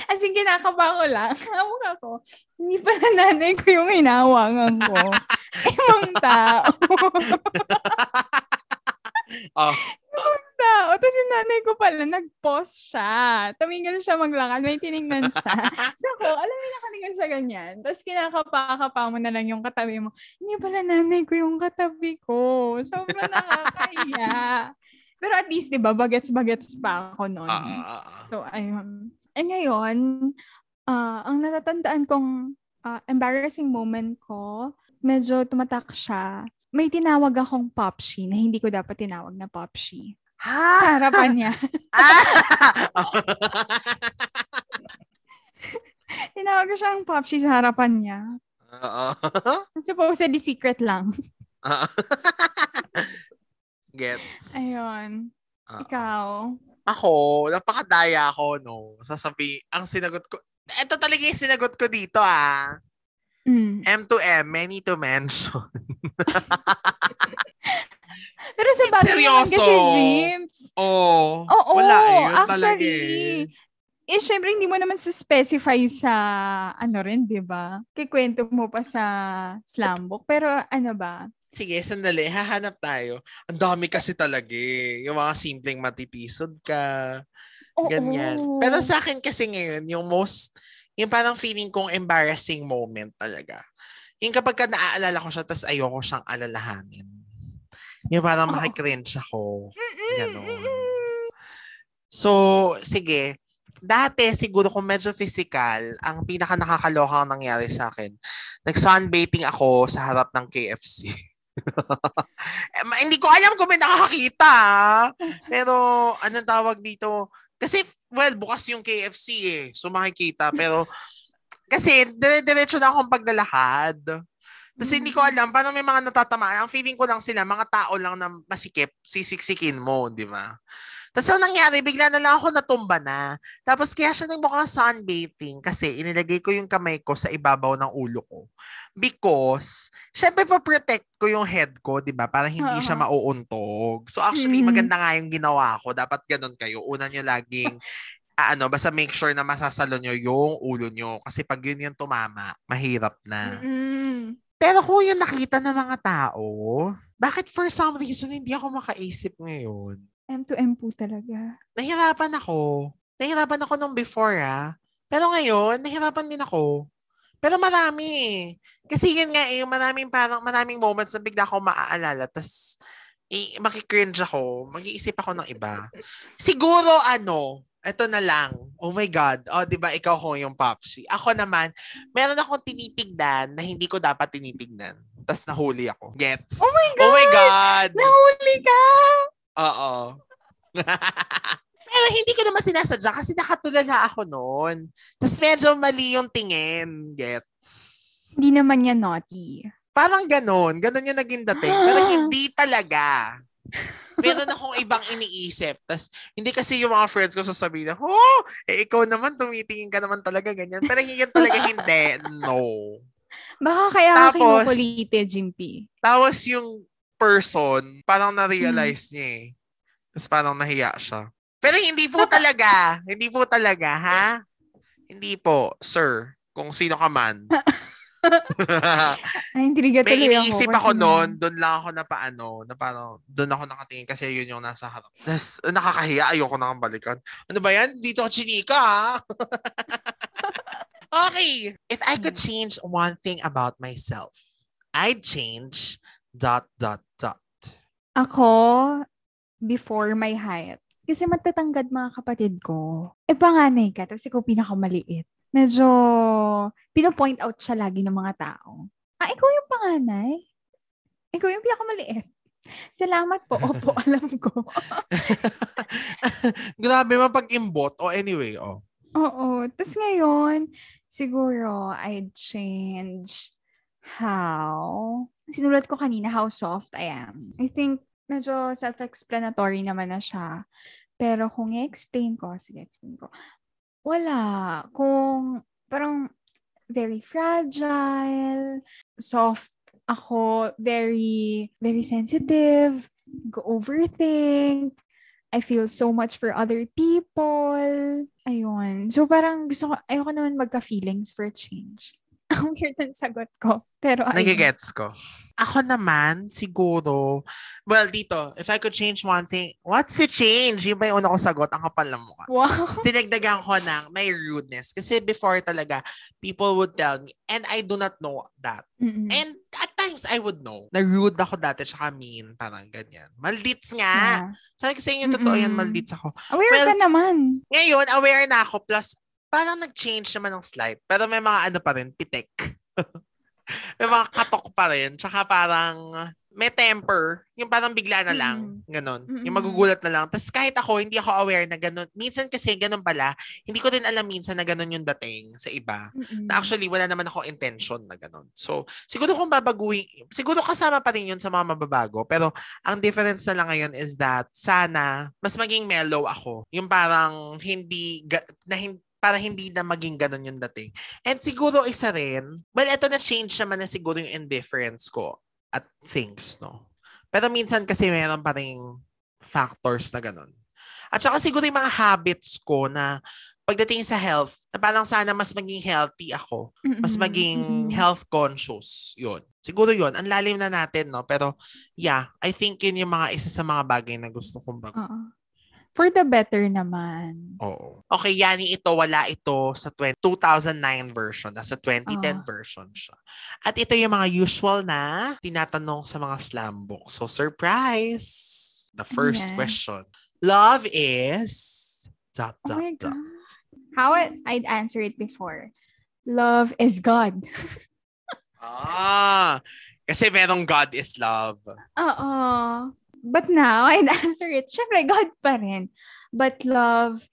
As in, kinakaba ko lang. Hawak ako. Hindi pala nanay ko yung hinahawakan ko. Ibang tao. Ibang tao. Tapos yung nanay ko pala, nag-pause siya. Tumingin siya maglakad. May tinignan siya. So ako, alam mo nakatingin sa ganyan. Tapos kinakapa mo na lang yung katabi mo. Hindi pala nanay ko yung katabi ko. Sobrang nakakahiya. Pero at least, di ba, bagets-bagets pa ako noon. So, ayun. Ngayon, ang natatandaan kong embarrassing moment ko, medyo tumatak siya. May tinawag akong Popshi na hindi ko dapat tinawag na Popshi. Sa harapan niya. Tinawag ko siyang Popshi sa harapan niya. Supposedly secret lang. Gets. Ayun. Ikaw? Ako, napakadaya ako, no? Ang sinagot ko, ito talaga yung sinagot ko dito, M to M, many to mention. Pero sa bagay naman kasi, James. Oo, wala yun actually, talaga syempre hindi mo naman specify sa, di ba? Kikwento mo pa sa Slambok. Pero ano ba? Sige, sandali. Hahanap tayo. Ang dami kasi talaga yung mga simpleng matitisod ka. Ganyan. Pero sa akin kasi ngayon, yung parang feeling kong embarrassing moment talaga. Yung kapag naaalala ko siya, tas ayoko siyang alalahanin. Yung parang makikringe ako. Ganon. So, sige. Dati, siguro kung medyo physical, ang pinaka nakakaloka ang nangyari sa akin, nag-sunbathing ako sa harap ng KFC. Hindi ko alam kung may nakakakita. Pero, anong tawag dito? Kasi, bukas yung KFC So, makikita. Pero, kasi, diretso na akong paglalakad. Kasi hindi ko alam, parang may mga natatamaan. Ang feeling ko lang sila, mga tao lang na masikip, sisiksikin mo, di ba? Tapos ang nangyari, bigla na lang ako natumba na. Tapos kaya siya nagmukhang sunbathing kasi inilagay ko yung kamay ko sa ibabaw ng ulo ko. Because, syempre protect ko yung head ko, di ba? Para hindi siya mauuntog. So actually, maganda nga yung ginawa ko. Dapat ganun kayo. Una nyo laging, basta make sure na masasalo nyo yung ulo nyo. Kasi pag yun yung tumama, mahirap na. Pero kung yung nakita ng mga tao, bakit for some reason hindi ako makaisip ngayon? M to M po talaga. Nahirapan ako. Nahirapan ako nung before, Pero ngayon, nahirapan din ako. Pero marami. Kasi yun nga, maraming moments na bigla ako maaalala. Tapos, makikringe ako. Mag-iisip ako ng iba. Siguro, ito na lang. Oh my God. Di ba, ikaw ko yung Popshi. Ako naman, meron akong tinitignan na hindi ko dapat tinitignan. Tapos nahuli ako. Gets? Oh my God! Oh my God! Nahuli ka! Oo. Pero hindi ko naman sinasadya kasi nakatulala ako noon. Tapos medyo mali yung tingin. Gets? Hindi naman niya naughty. Parang ganon yung naging dating. Pero hindi talaga. Meron akong ibang iniisip. Tas, hindi kasi yung mga friends ko sasabihin na, ikaw naman, tumitingin ka naman talaga ganyan. Pero yan talaga hindi. No. Baka kaya Tapos, kinukulite, Jimpy. Tapos yung person, parang na-realize niya eh. Tapos parang nahiya siya. Pero hindi po talaga. Hindi po talaga, ha? Hindi po, sir. Kung sino ka man. Ay, intriga May tuloy iniisip kasi ako noon, nga. doon lang ako na parang doon ako nakatingin kasi yun yung nasa harap. Tapos nakakahiya, ayoko nang balikan. Ano ba yan? Dito ako chinika, ha? Okay. If I could change one thing about myself, I'd change ... Ako, before my height. Kasi matatanggad mga kapatid ko. Panganay ka, tapos ikaw pinakamaliit. Medyo, pinopoint out siya lagi ng mga tao. Ikaw yung panganay? Ikaw yung pinakamaliit? Salamat po. Opo, alam ko. Grabe mapag-imbot. Anyway. Oo. Tapos ngayon, siguro, I'd change how... Sinulat ko kanina how soft I am. I think, medyo self-explanatory naman na siya. Pero kung i-explain ko, wala. Kung parang very fragile, soft ako, very, very sensitive, go overthink, I feel so much for other people. Ayun. So parang ayoko naman magka-feelings for change. Ang weird ng sagot ko. Pero ayun. Nagigets ko. Ako naman, siguro, well, dito, if I could change one thing, what's the change? Yung ba yung una ko sagot? Ang kapal ng mukha. Wow. Dinagdagan ko ng may rudeness. Kasi before talaga, people would tell me, and I do not know that. Mm-mm. And at times, I would know. Na rude ako dati, tsaka mean, parang ganyan. Maldits nga. Yeah. Sabi ko sa inyo, totoo yan, maldits ako. Aware ka naman. Ngayon, aware na ako, plus, parang nag-change naman ng slight. Pero may mga ano pa rin, pitik. May mga katok pa rin. Tsaka parang may temper. Yung parang bigla na lang. Ganon. Yung magugulat na lang. Tapos kahit ako, hindi ako aware na ganon. Minsan kasi ganon pala, hindi ko din alam minsan na ganon yung dating sa iba. Na actually, wala naman ako intention na ganon. So, siguro kung babaguhin, siguro kasama pa rin yun sa mga mababago. Pero ang difference na lang ngayon is that sana mas maging mellow ako. Yung parang para hindi na maging ganun yung dating. And siguro isa rin, well, eto na change naman na siguro yung indifference ko at things, no? Pero minsan kasi meron pa rin factors na ganun. At saka siguro yung mga habits ko na pagdating sa health, na parang sana mas maging healthy ako. Mas maging health conscious. Yun. Siguro yun. Ang lalim na natin, no? Pero yeah, I think yun yung mga isa sa mga bagay na gusto kong bago. For the better naman. Oo. Okay, Yani, wala ito sa 2009 version. Nasa 2010 version siya. At ito yung mga usual na tinatanong sa mga slam book. So, surprise! The first question. Love is... Oh my God. How I'd answer it before. Love is God. Kasi merong God is love. Oo. But now, I'd answer it. Syempre, God pa rin. But love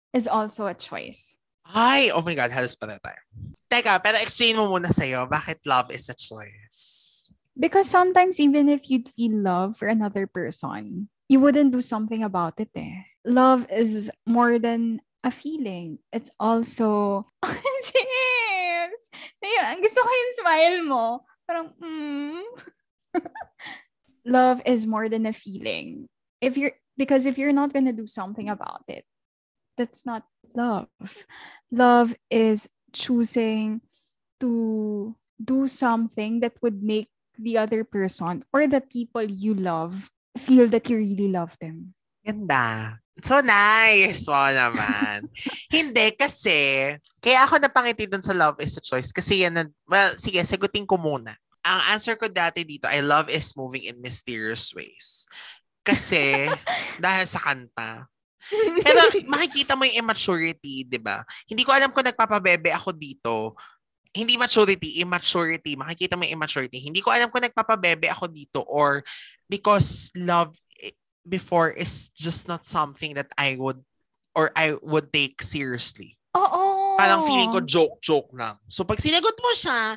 is also a choice. Ay, oh my God, halos pala tayo. Teka, pero explain mo muna sa'yo, bakit love is a choice? Because sometimes, even if you'd feel love for another person, you wouldn't do something about it eh. Love is more than a feeling. It's also... Jeez! Gusto ko yung smile mo. Parang, Love is more than a feeling. Because if you're not gonna do something about it, that's not love. Love is choosing to do something that would make the other person or the people you love feel that you really love them. Ganda. So nice. Wow naman. Hindi kasi, kaya ako napangiti dun sa love is a choice. Kasi yan, well, sige, sagutin ko muna. Ang answer ko dati dito ay love is moving in mysterious ways. Kasi, dahil sa kanta. Pero makikita mo yung immaturity, di ba? Hindi ko alam kung nagpapabebe ako dito. Hindi maturity, immaturity. Makikita mo yung immaturity. Hindi ko alam kung nagpapabebe ako dito or because love before is just not something that I would take seriously. Oo. Parang feeling ko joke lang. So pag sinagot mo siya,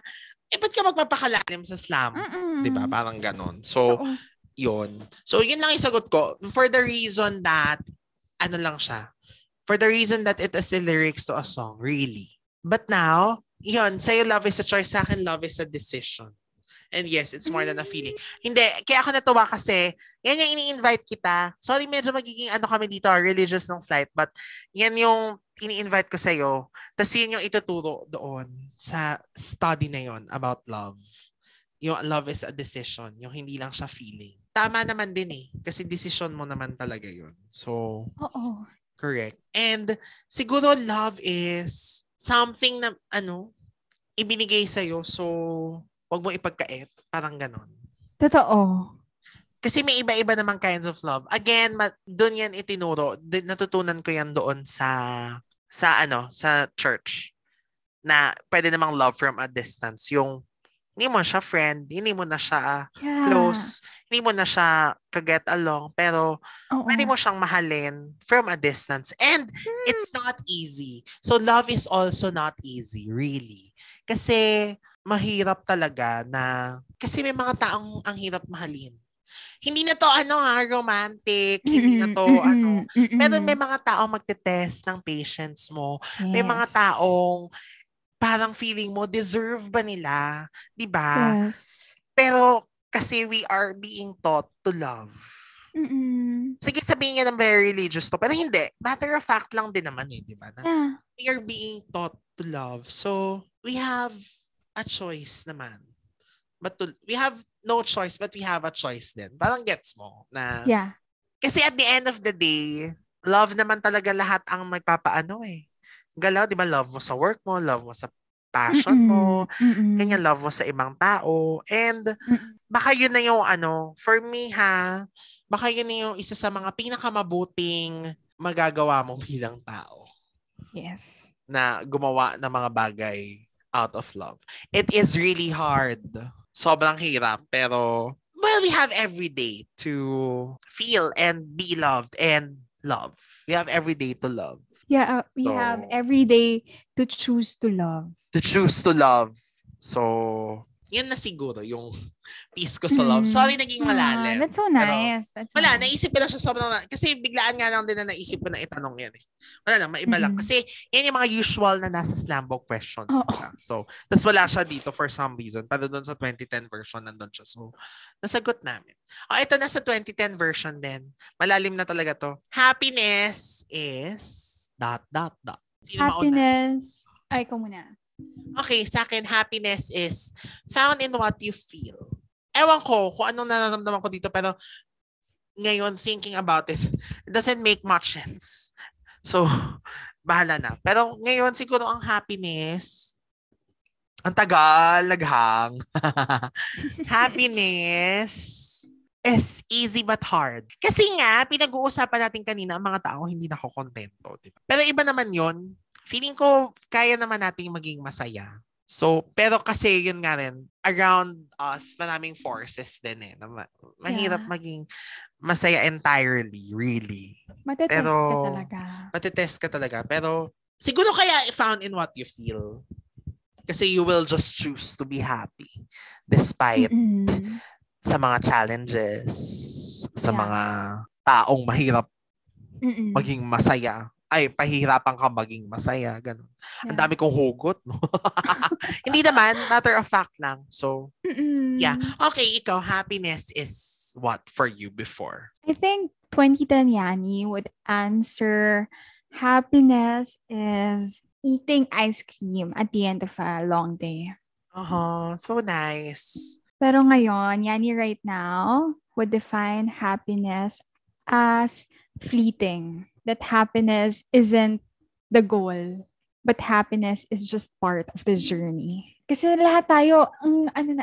ba't ka magpapakalalim sa slam? Mm-mm. Diba? Parang ganon. So, Oo. yun. So, yun lang yung sagot ko. For the reason that, ano lang siya. For the reason that it is the lyrics to a song, really. But now, yun, sa'yo love is a choice, sa akin love is a decision. And yes, it's more than a feeling. Hindi, kaya ako natuwa kasi, yan yung ini-invite kita. Sorry, medyo magiging ano kami dito, religious ng slight, but yan yung ini-invite ko sa'yo. Tapos yun yung ituturo doon sa study na yon about love. Yung love is a decision. Yung hindi lang siya feeling. Tama naman din eh. Kasi decision mo naman talaga yun. So, Oo. correct. And siguro love is something na, ibinigay sa'yo. So, wag mo ipagkait. Parang ganon. Totoo. Kasi may iba-iba namang kinds of love. Again, doon yan itinuro. Natutunan ko yan doon sa church. Na pwede namang love from a distance. Yung hindi mo siya friend, hindi mo na siya close, hindi mo na siya ka-get along, pero pwede mo siyang mahalin from a distance. And it's not easy. So love is also not easy, really. Kasi mahirap talaga kasi may mga taong ang hirap mahalin. Hindi na to romantic, hindi na to pero may mga taong magte-test ng patience mo. Yes. May mga taong parang feeling mo, deserve ba nila? Diba? Yes. Pero kasi we are being taught to love. Sige, sabihin niya ng very religious to, pero hindi. Matter of fact lang din naman diba? Yeah. We are being taught to love. So, we have a choice naman. We have no choice, but we have a choice din. Parang gets mo na. Yeah. Kasi at the end of the day, love naman talaga lahat ang magpapaano galaw, di ba? Love mo sa work mo, love mo sa passion mo, kanya love mo sa ibang tao. And baka yun na yung for me baka yun na yung isa sa mga pinakamabuting magagawa mo bilang tao. Yes. Na gumawa ng mga bagay out of love. It is really hard. Sobrang hirap, pero well, we have every day to feel and be loved and love. We have every day to love. Yeah, we have every day to choose to love. To choose to love. So, yun na siguro yung piece ko sa love. Sorry, naging malalim. That's so nice. Wala, naisip ko lang siya sobrang kasi biglaan nga lang din na naisip ko na itanong yan Wala lang, maiba lang. Kasi yan yung mga usual na nasa Slambok questions. Diba? So, tas wala siya dito for some reason. Pero doon sa 2010 version, nandun siya. So, nasagot namin. Ito na sa 2010 version din. Malalim na talaga to. Happiness is... ... Sino Happiness. Ay, ikaw muna. Okay, sa akin, happiness is found in what you feel. Ewan ko kung anong nararamdaman ko dito, pero ngayon, thinking about it, it doesn't make much sense. So, bahala na. Pero ngayon, siguro ang happiness, ang tagal, naghang. Happiness is easy but hard. Kasi nga, pinag-uusapan natin kanina, ang mga tao hindi nakokontento. Diba? Pero iba naman yon. Feeling ko, kaya naman nating maging masaya. So, pero kasi yun nga rin, around us, maraming forces din mahirap maging masaya entirely, really. Matetest ka talaga. Matetest ka talaga. Pero, siguro kaya found in what you feel. Kasi you will just choose to be happy. Despite sa mga challenges, sa mga taong mahirap maging masaya. Ay, pahihirapan ka maging masaya. Ganun. Yeah. Ang dami kong hugot, no? Hindi naman, matter of fact lang. So, yeah. Okay, ikaw, happiness is what for you before? I think 2010 Yani would answer happiness is eating ice cream at the end of a long day. So nice. Pero ngayon, Yani right now would define happiness as fleeting. That happiness isn't the goal, but happiness is just part of the journey. Kasi lahat tayo,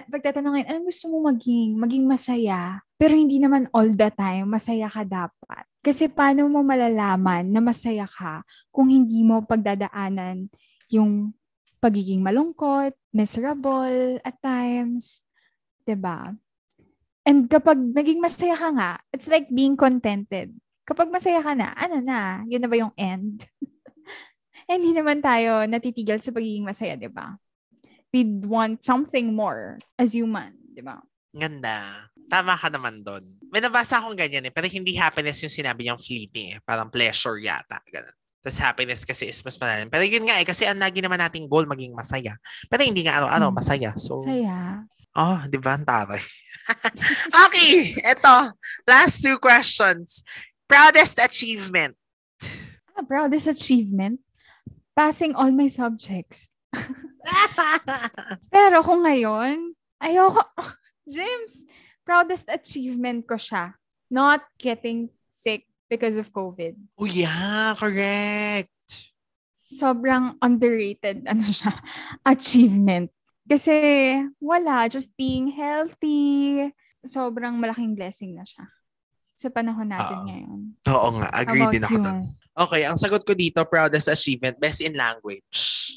pagtatanungin, anong gusto mo maging masaya? Pero hindi naman all the time, masaya ka dapat. Kasi paano mo malalaman na masaya ka kung hindi mo pagdadaanan yung pagiging malungkot, miserable at times, 'di ba? And kapag naging masaya ka nga, it's like being contented. Kapag masaya ka na, yun na ba yung end? Hindi naman tayo natitigil sa pagiging masaya, di ba? we'd want something more as human, di ba? Ganda. Tama ka naman doon. May nabasa akong ganyan pero hindi happiness yung sinabi niyang fleeting Parang pleasure yata. Ganun. Tapos happiness kasi is mas malalim. Pero yun nga kasi ang lagi naman nating goal maging masaya. Pero hindi nga araw-araw masaya. So, Saya. di ba? Ang taray. Okay, eto. Last 2 questions. Proudest achievement. Proudest achievement? Passing all my subjects. Pero kung ngayon, ayoko, James, proudest achievement ko siya. Not getting sick because of COVID. Oh yeah, correct. Sobrang underrated, siya, achievement. Kasi wala, just being healthy. Sobrang malaking blessing na siya. Sa panahon natin ngayon. Oo nga, agree din ako you? doon. Okay, ang sagot ko dito, proudest achievement, best in language.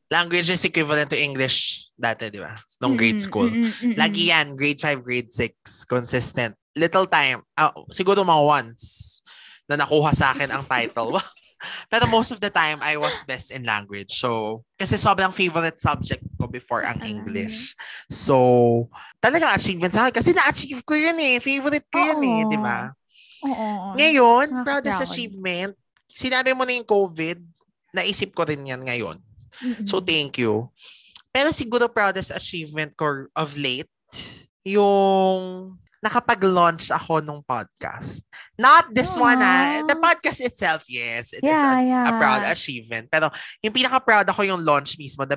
Language is equivalent to English dati, di ba? Nung grade school. Lagi yan, grade 5, grade 6, consistent. Little time, siguro mga once na nakuha sa akin ang title. Pero most of the time, I was best in language. So, kasi sobrang favorite subject ko before ang English. So, talagang achievement sa akin. Kasi na-achieve ko yun Favorite ko yun di ba? Oo. Ngayon, proudest achievement, sinabi mo na yung COVID, naisip ko rin yan ngayon. So, thank you. Pero siguro proudest achievement ko of late, yung nakapag-launch ako nung podcast. Not this one, the podcast itself, yes. It is a proud achievement. Pero yung pinaka-proud ako yung launch mismo, the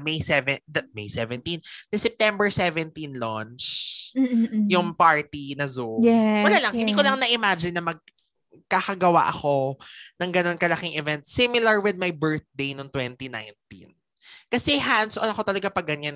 September 17 launch, yung party na Zoom. Yes, Wala lang, hindi ko lang na-imagine na magkakagawa ako ng ganun kalaking event. Similar with my birthday noong 2019. Kasi hands-on ako talaga pag ganyan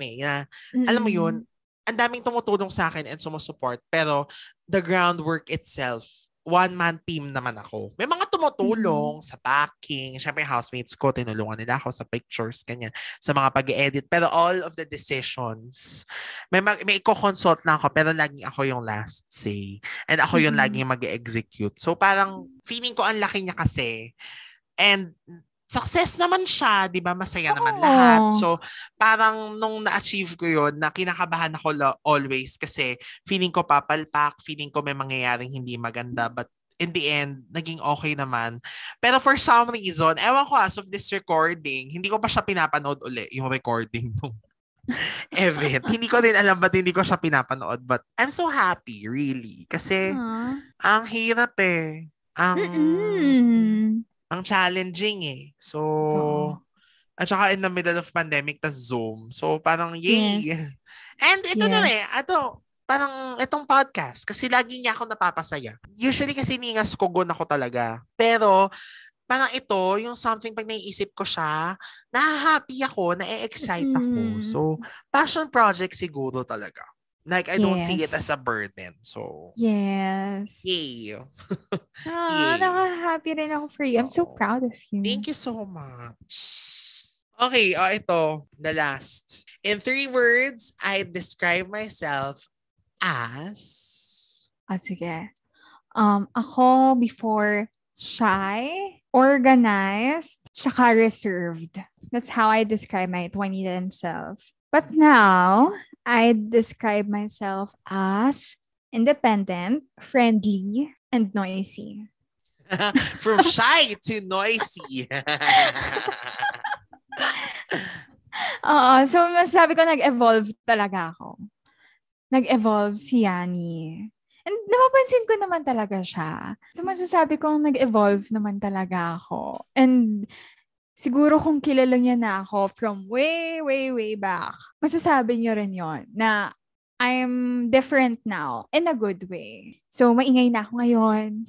alam mo yun, ang daming tumutulong sa akin and sumusupport. Pero the groundwork itself, one-man team naman ako. May mga tumutulong sa packing. Siyempre, housemates ko, tinulungan nila ako sa pictures, ganyan, sa mga pag-edit. Pero all of the decisions, may i-consult na ako, pero laging ako yung last say. And ako yung laging mag-execute. So parang feeling ko ang laki niya kasi. And success naman siya, di ba? Masaya naman lahat. So, parang nung na-achieve ko yun, na kinakabahan ako always kasi feeling ko papalpak, feeling ko may mangyayaring hindi maganda, but in the end, naging okay naman. Pero for some reason, ewan ko as of this recording, hindi ko pa siya pinapanood uli, yung recording nung event. Hindi ko din alam ba't hindi ko siya pinapanood, but I'm so happy, really. Kasi, ang hirap ang challenging So, at saka in the middle of pandemic, tas Zoom. So, parang yay. Yes. And ito na parang itong podcast, kasi lagi niya ako napapasaya. Usually kasi ningas ko gun ako talaga. Pero, parang ito, yung something pag naiisip ko siya, nahahappy ako, na-excite ako. So, passion project siguro talaga. Like, I don't see it as a burden. So, yes. Yay. Naka-happy rin ako for you. I'm so proud of you. Thank you so much. Okay, ito, the last. In 3 words, I describe myself as... Sige. Ako before shy, organized, tsaka reserved. That's how I describe my 2010 self. But now, I describe myself as independent, friendly, and noisy. From shy to noisy. So masasabi ko nag-evolve talaga ako. Nag-evolve si Yani. And napapansin ko naman talaga siya. So masasabi kong nag-evolve naman talaga ako. And siguro kung kilala niya na ako from way, way, way back, masasabi niyo rin yon na I'm different now in a good way. So, maingay na ako ngayon.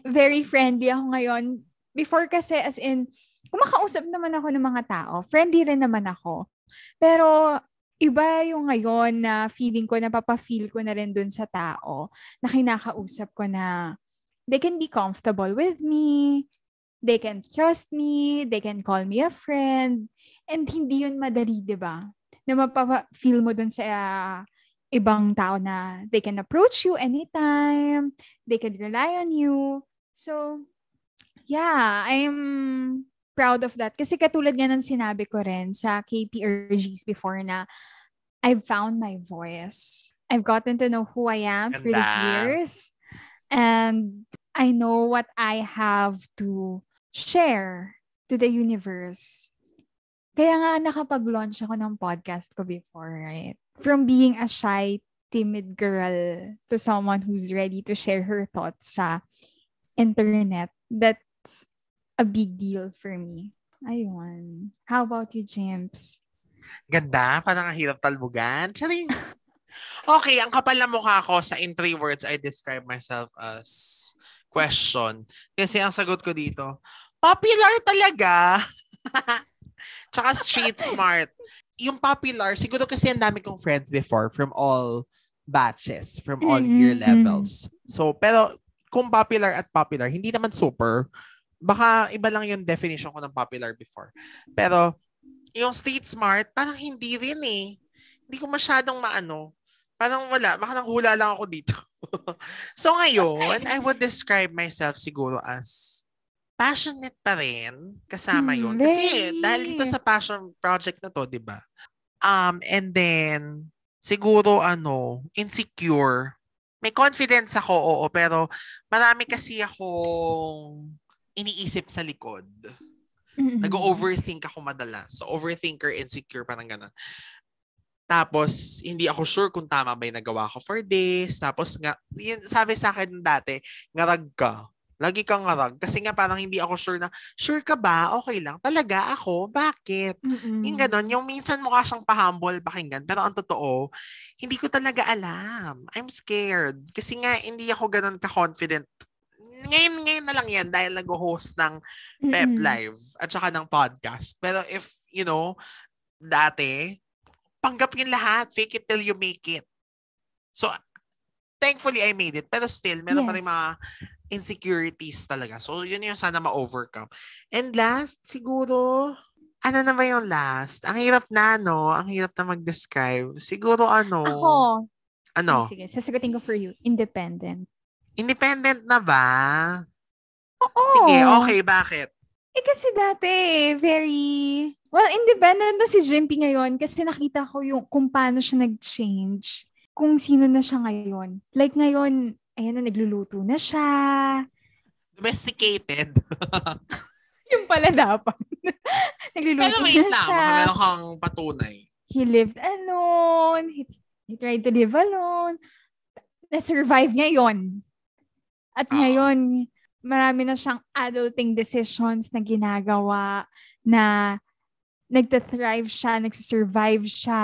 Very friendly ako ngayon. Before kasi, as in, kumakausap naman ako ng mga tao. Friendly rin naman ako. Pero, iba yung ngayon na feeling ko, napapa-feel ko na rin dun sa tao na kinakausap ko na they can be comfortable with me, they can trust me, they can call me a friend, and hindi yun madali, di ba? Na mapapa-feel mo dun sa ibang tao na they can approach you anytime, they can rely on you. So, yeah, I'm proud of that. Kasi katulad nga ng sinabi ko rin sa KPRGs before na I've found my voice. I've gotten to know who I am through the Ganda. years. And I know what I have to share to the universe. Kaya nga nakapag-launch ako ng podcast ko before, right? From being a shy, timid girl to someone who's ready to share her thoughts sa internet. That's a big deal for me. Ayun. How about you, James? Ganda, parang ang hirap talbugan. Charing. Okay, ang kapal na mukha ko sa in 3 words, I describe myself as question. Kasi ang sagot ko dito, popular talaga. Tsaka street smart. Yung popular, siguro kasi ang dami kong friends before from all batches, from all year levels. So, pero kung popular at popular, hindi naman super. Baka iba lang yung definition ko ng popular before. Pero, yung street smart, parang hindi rin eh. Hindi ko masyadong maano. Parang wala. Baka nanghula lang ako dito. So ngayon, I would describe myself siguro as passionate pa rin. Kasama yun. Kasi dahil dito sa passion project na to, di ba? And then, siguro insecure. May confidence ako, oo. Pero marami kasi akong iniisip sa likod. Nag-overthink ako madalas. So, overthinker, insecure, parang gano'n. Tapos, hindi ako sure kung tama ba yung nagawa ko for this. Tapos, sabi sa akin dati, ngarag ka. Lagi kang ngarag. Kasi nga parang hindi ako sure ka ba? Okay lang. Talaga ako? Bakit? Yung gano'n, yung minsan mukha siyang pa-humble pakinggan. Pero ang totoo, hindi ko talaga alam. I'm scared. Kasi nga, hindi ako gano'n ka-confident. Ngayon na lang yan dahil nag-host ng Pep Live at saka ng podcast. Pero if, dati, panggap yun lahat. Fake it till you make it. So, thankfully, I made it. Pero still, meron pa rin mga insecurities talaga. So, yun yung sana ma-overcome. And last, siguro, ano na ba yung last? Ang hirap na, Ang hirap na mag-describe. Siguro, Ako. Ano? Sige, sasagutin ko for you. Independent. Independent na ba? Oo. Sige, okay. Bakit? Kasi dati, independent na si Jimpy ngayon kasi nakita ko kung paano siya nag-change. Kung sino na siya ngayon. Like ngayon, ayan na, nagluluto na siya. Domesticated. Yung pala dapat. Nagluluto Pero wait na lang, siya. baka meron kang patunay. He lived alone. He tried to live alone. Na-survive ngayon. At ngayon, marami na siyang adulting decisions na ginagawa, na nagtathrive siya, nagsisurvive siya.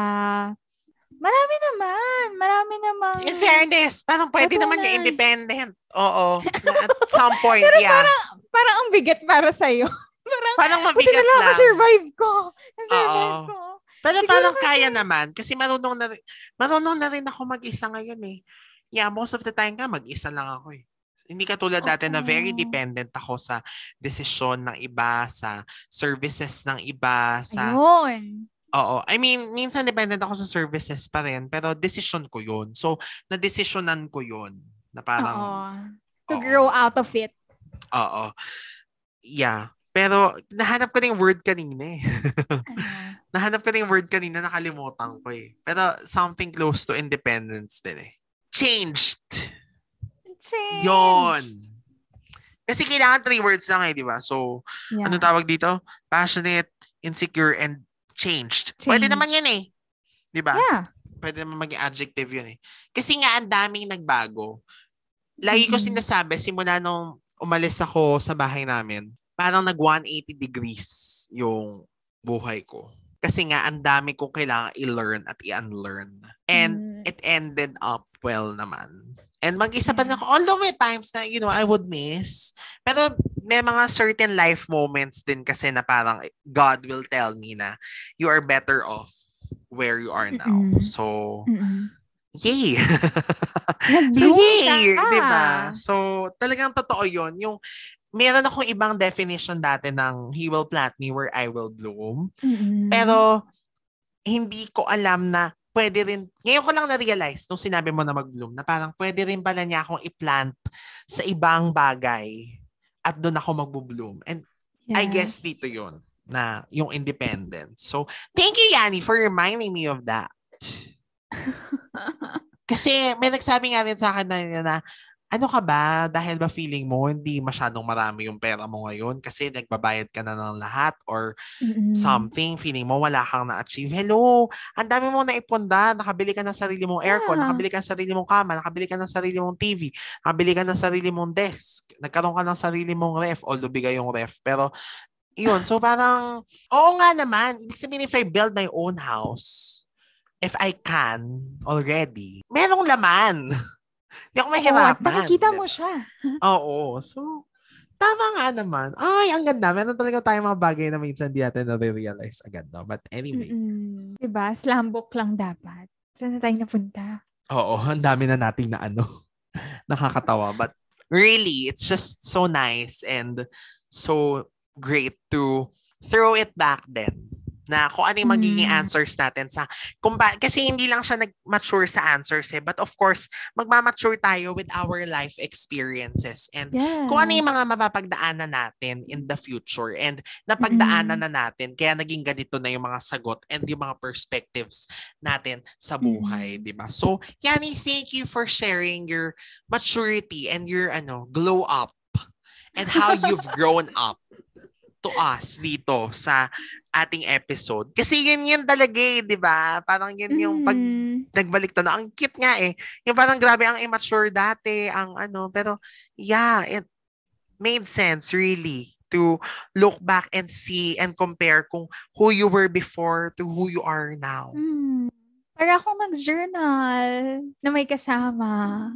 Marami naman. In fairness, parang pwede naman niya independent. Oo. At some point, Pero yeah. parang ang bigat para sa'yo. Parang mabigat buti na lang. lang. Na-survive ko. Pero Siguro parang kasi, kaya naman. Kasi marunong na rin ako mag-isa ngayon eh. Yeah, most of the time nga, mag-isa lang ako eh. Hindi katulad dati na very dependent ako sa desisyon ng iba, sa services ng iba, sa... Ayun. Oo. I mean, minsan dependent ako sa services pa rin, pero decision ko yun. So, na-decisionan ko yun. Na parang... To grow out of it. Oo. Yeah. Pero, nahanap ko na yung word kanina eh. Nahanap ko na yung word kanina, nakalimutan ko eh. Pero, something close to independence din eh. Changed. Yon. Kasi kailangan 3 words lang eh, di ba? So, ano tawag dito? Passionate, insecure, and changed. Pwede naman yan eh. Di ba? Yeah. Pwede naman maging adjective yun eh. Kasi nga, ang daming nagbago. Lagi ko sinasabi, simula nung umalis ako sa bahay namin, parang nag-180 degrees yung buhay ko. Kasi nga, ang dami ko kailangan i-learn at i-unlearn. And it ended up well naman. And mag-isa pa rin ako. Although may times na, I would miss. Pero may mga certain life moments din kasi na parang God will tell me na you are better off where you are now. So, yay! So, yay! Diba? So, talagang totoo yun. Yung, meron akong ibang definition dati ng He will plant me where I will bloom. Pero, hindi ko alam na pwede rin, ngayon ko lang na-realize nung sinabi mo na mag-bloom, na parang pwede rin pala niya akong i-plant sa ibang bagay at doon ako mag-bloom. And I guess Yes. dito yun na yung independence. So, thank you, Yanni, for reminding me of that. Kasi may nagsabi nga rin sa akin na ano ka ba? Dahil ba feeling mo hindi masyadong marami yung pera mo ngayon kasi nagbabayad ka na ng lahat or Mm-mm. something, feeling mo wala kang na-achieve. Hello, ang dami mo naipunda. Nakabili ka ng sarili mong aircon, Yeah. nakabili ka ng sarili mong kama, nakabili ka ng sarili mong TV, nakabili ka ng sarili mong desk, nagkaroon ka ng sarili mong ref, although bigay yung ref. Pero, yun. So, parang, oo nga naman. Ibig sabihin, if I build my own house, if I can already, merong laman. Hindi ako Oo, at mahirapan. nakikita mo diba? siya. Oo. So, tama nga naman. Ay, ang ganda. Meron talaga tayong mga bagay na minsan di natin na-realize agad. No? But anyway. Mm-mm. Diba? Slam book lang dapat. Saan na tayo napunta? Oo, ang dami na nating na nakakatawa. But really, it's just so nice and so great to throw it back then. Na kung ano yung magiging answers natin sa kasi hindi lang siya nag-mature sa answers but of course magmamature tayo with our life experiences and kung ano yung Yes. mga mapapagdaanan natin in the future and napagdaanan na natin kaya naging ganito na yung mga sagot and yung mga perspectives natin sa buhay, di ba? So, Yani, thank you for sharing your maturity and your glow up and how you've grown up to us dito sa ating episode. Kasi yun talaga di ba? Parang yun yung pag nagbalik to na. Ang cute nga Yung parang grabe ang immature dati, ang pero yeah, it made sense really to look back and see and compare kung who you were before to who you are now. Para akong nag-journal na may kasama.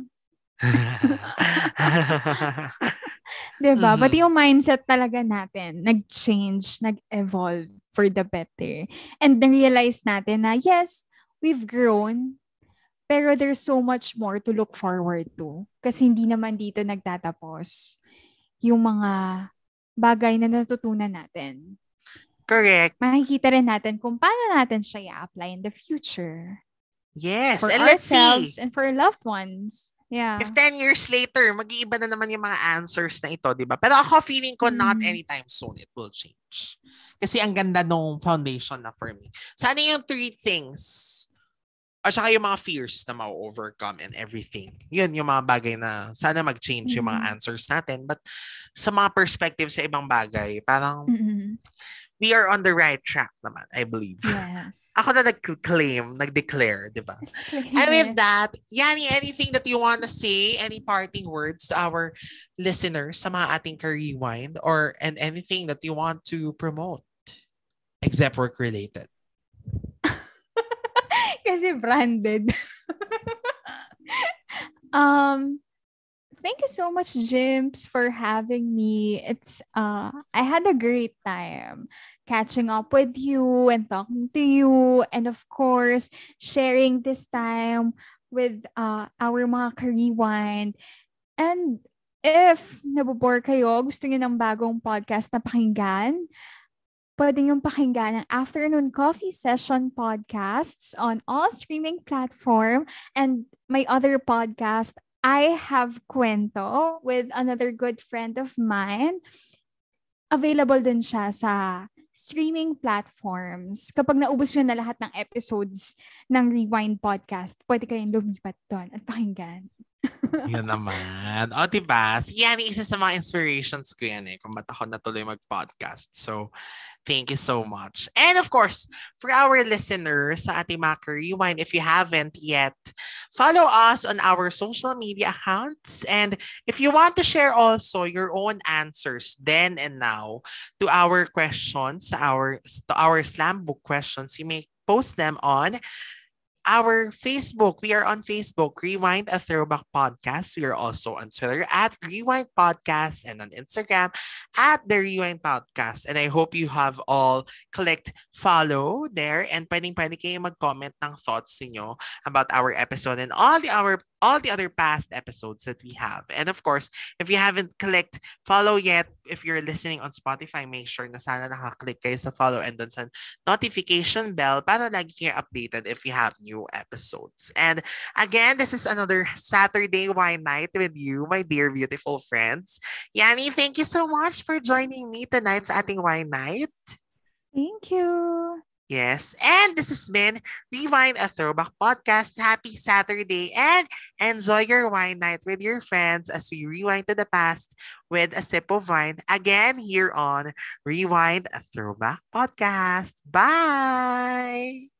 Diba? Pati yung mindset talaga natin, nag-change, nag-evolve for the better. And na-realize natin na, yes, we've grown, pero there's so much more to look forward to. Kasi hindi naman dito nagtatapos yung mga bagay na natutunan natin. Correct. Makikita rin natin kung paano natin siya i-apply in the future. Yes. For And let's ourselves see. and for loved ones. Yeah. If 10 years later, mag-iiba na naman yung mga answers na ito, di ba? Pero ako feeling ko not anytime soon it will change. Kasi ang ganda nung foundation na for me. Sana yung 3 things at saka yung mga fears na ma-overcome and everything. Yun yung mga bagay na sana mag-change yung mga answers natin. But sa mga perspective sa ibang bagay, parang we are on the right track naman, I believe. Yes. Ako na nag-claim, nag-declare, di ba? And with that, Yani, anything that you want to say, any parting words to our listeners sa mga ating ka-rewind and anything that you want to promote, except work-related? Kasi branded. Thank you so much, Jims, for having me. I had a great time catching up with you and talking to you, and of course, sharing this time with our mga ka-rewind. And if nabobore kayo, gusto niyo ng bagong podcast na pakinggan, pwede niyong pakinggan ang Afternoon Coffee Session podcasts on all streaming platform and my other podcast, I Have Kwento, with another good friend of mine. Available din siya sa streaming platforms. Kapag naubos nyo na lahat ng episodes ng Rewind Podcast, pwede kayong lumipat doon at pakinggan. Yun naman. O, diba? Si Yani, isa sa mga inspirations ko yan kung ba't ako natuloy mag-podcast. So, thank you so much. And of course, for our listeners sa ating mga Rewind, if you haven't yet, follow us on our social media accounts. And if you want to share also your own answers then and now to our questions, to our slam book questions, you may post them on our Facebook. We are on Facebook, Rewind a Throwback Podcast. We are also on Twitter at Rewind Podcast and on Instagram at The Rewind Podcast. And I hope you have all clicked follow there and pwede kayo mag-comment ng thoughts niyo about our episode and all the other past episodes that we have. And of course, if you haven't clicked follow yet, if you're listening on Spotify, make sure na sana nakaklik kayo sa follow and dun sa notification bell para lagi kayo updated if you have new new episodes. And again, this is another Saturday wine night with you, my dear beautiful friends. Yani, thank you so much for joining me tonight sa ating wine night. Thank you. Yes, and this has been Rewind, a Throwback Podcast. Happy Saturday and enjoy your wine night with your friends as we rewind to the past with a sip of wine. Again, here on Rewind, a Throwback Podcast. Bye!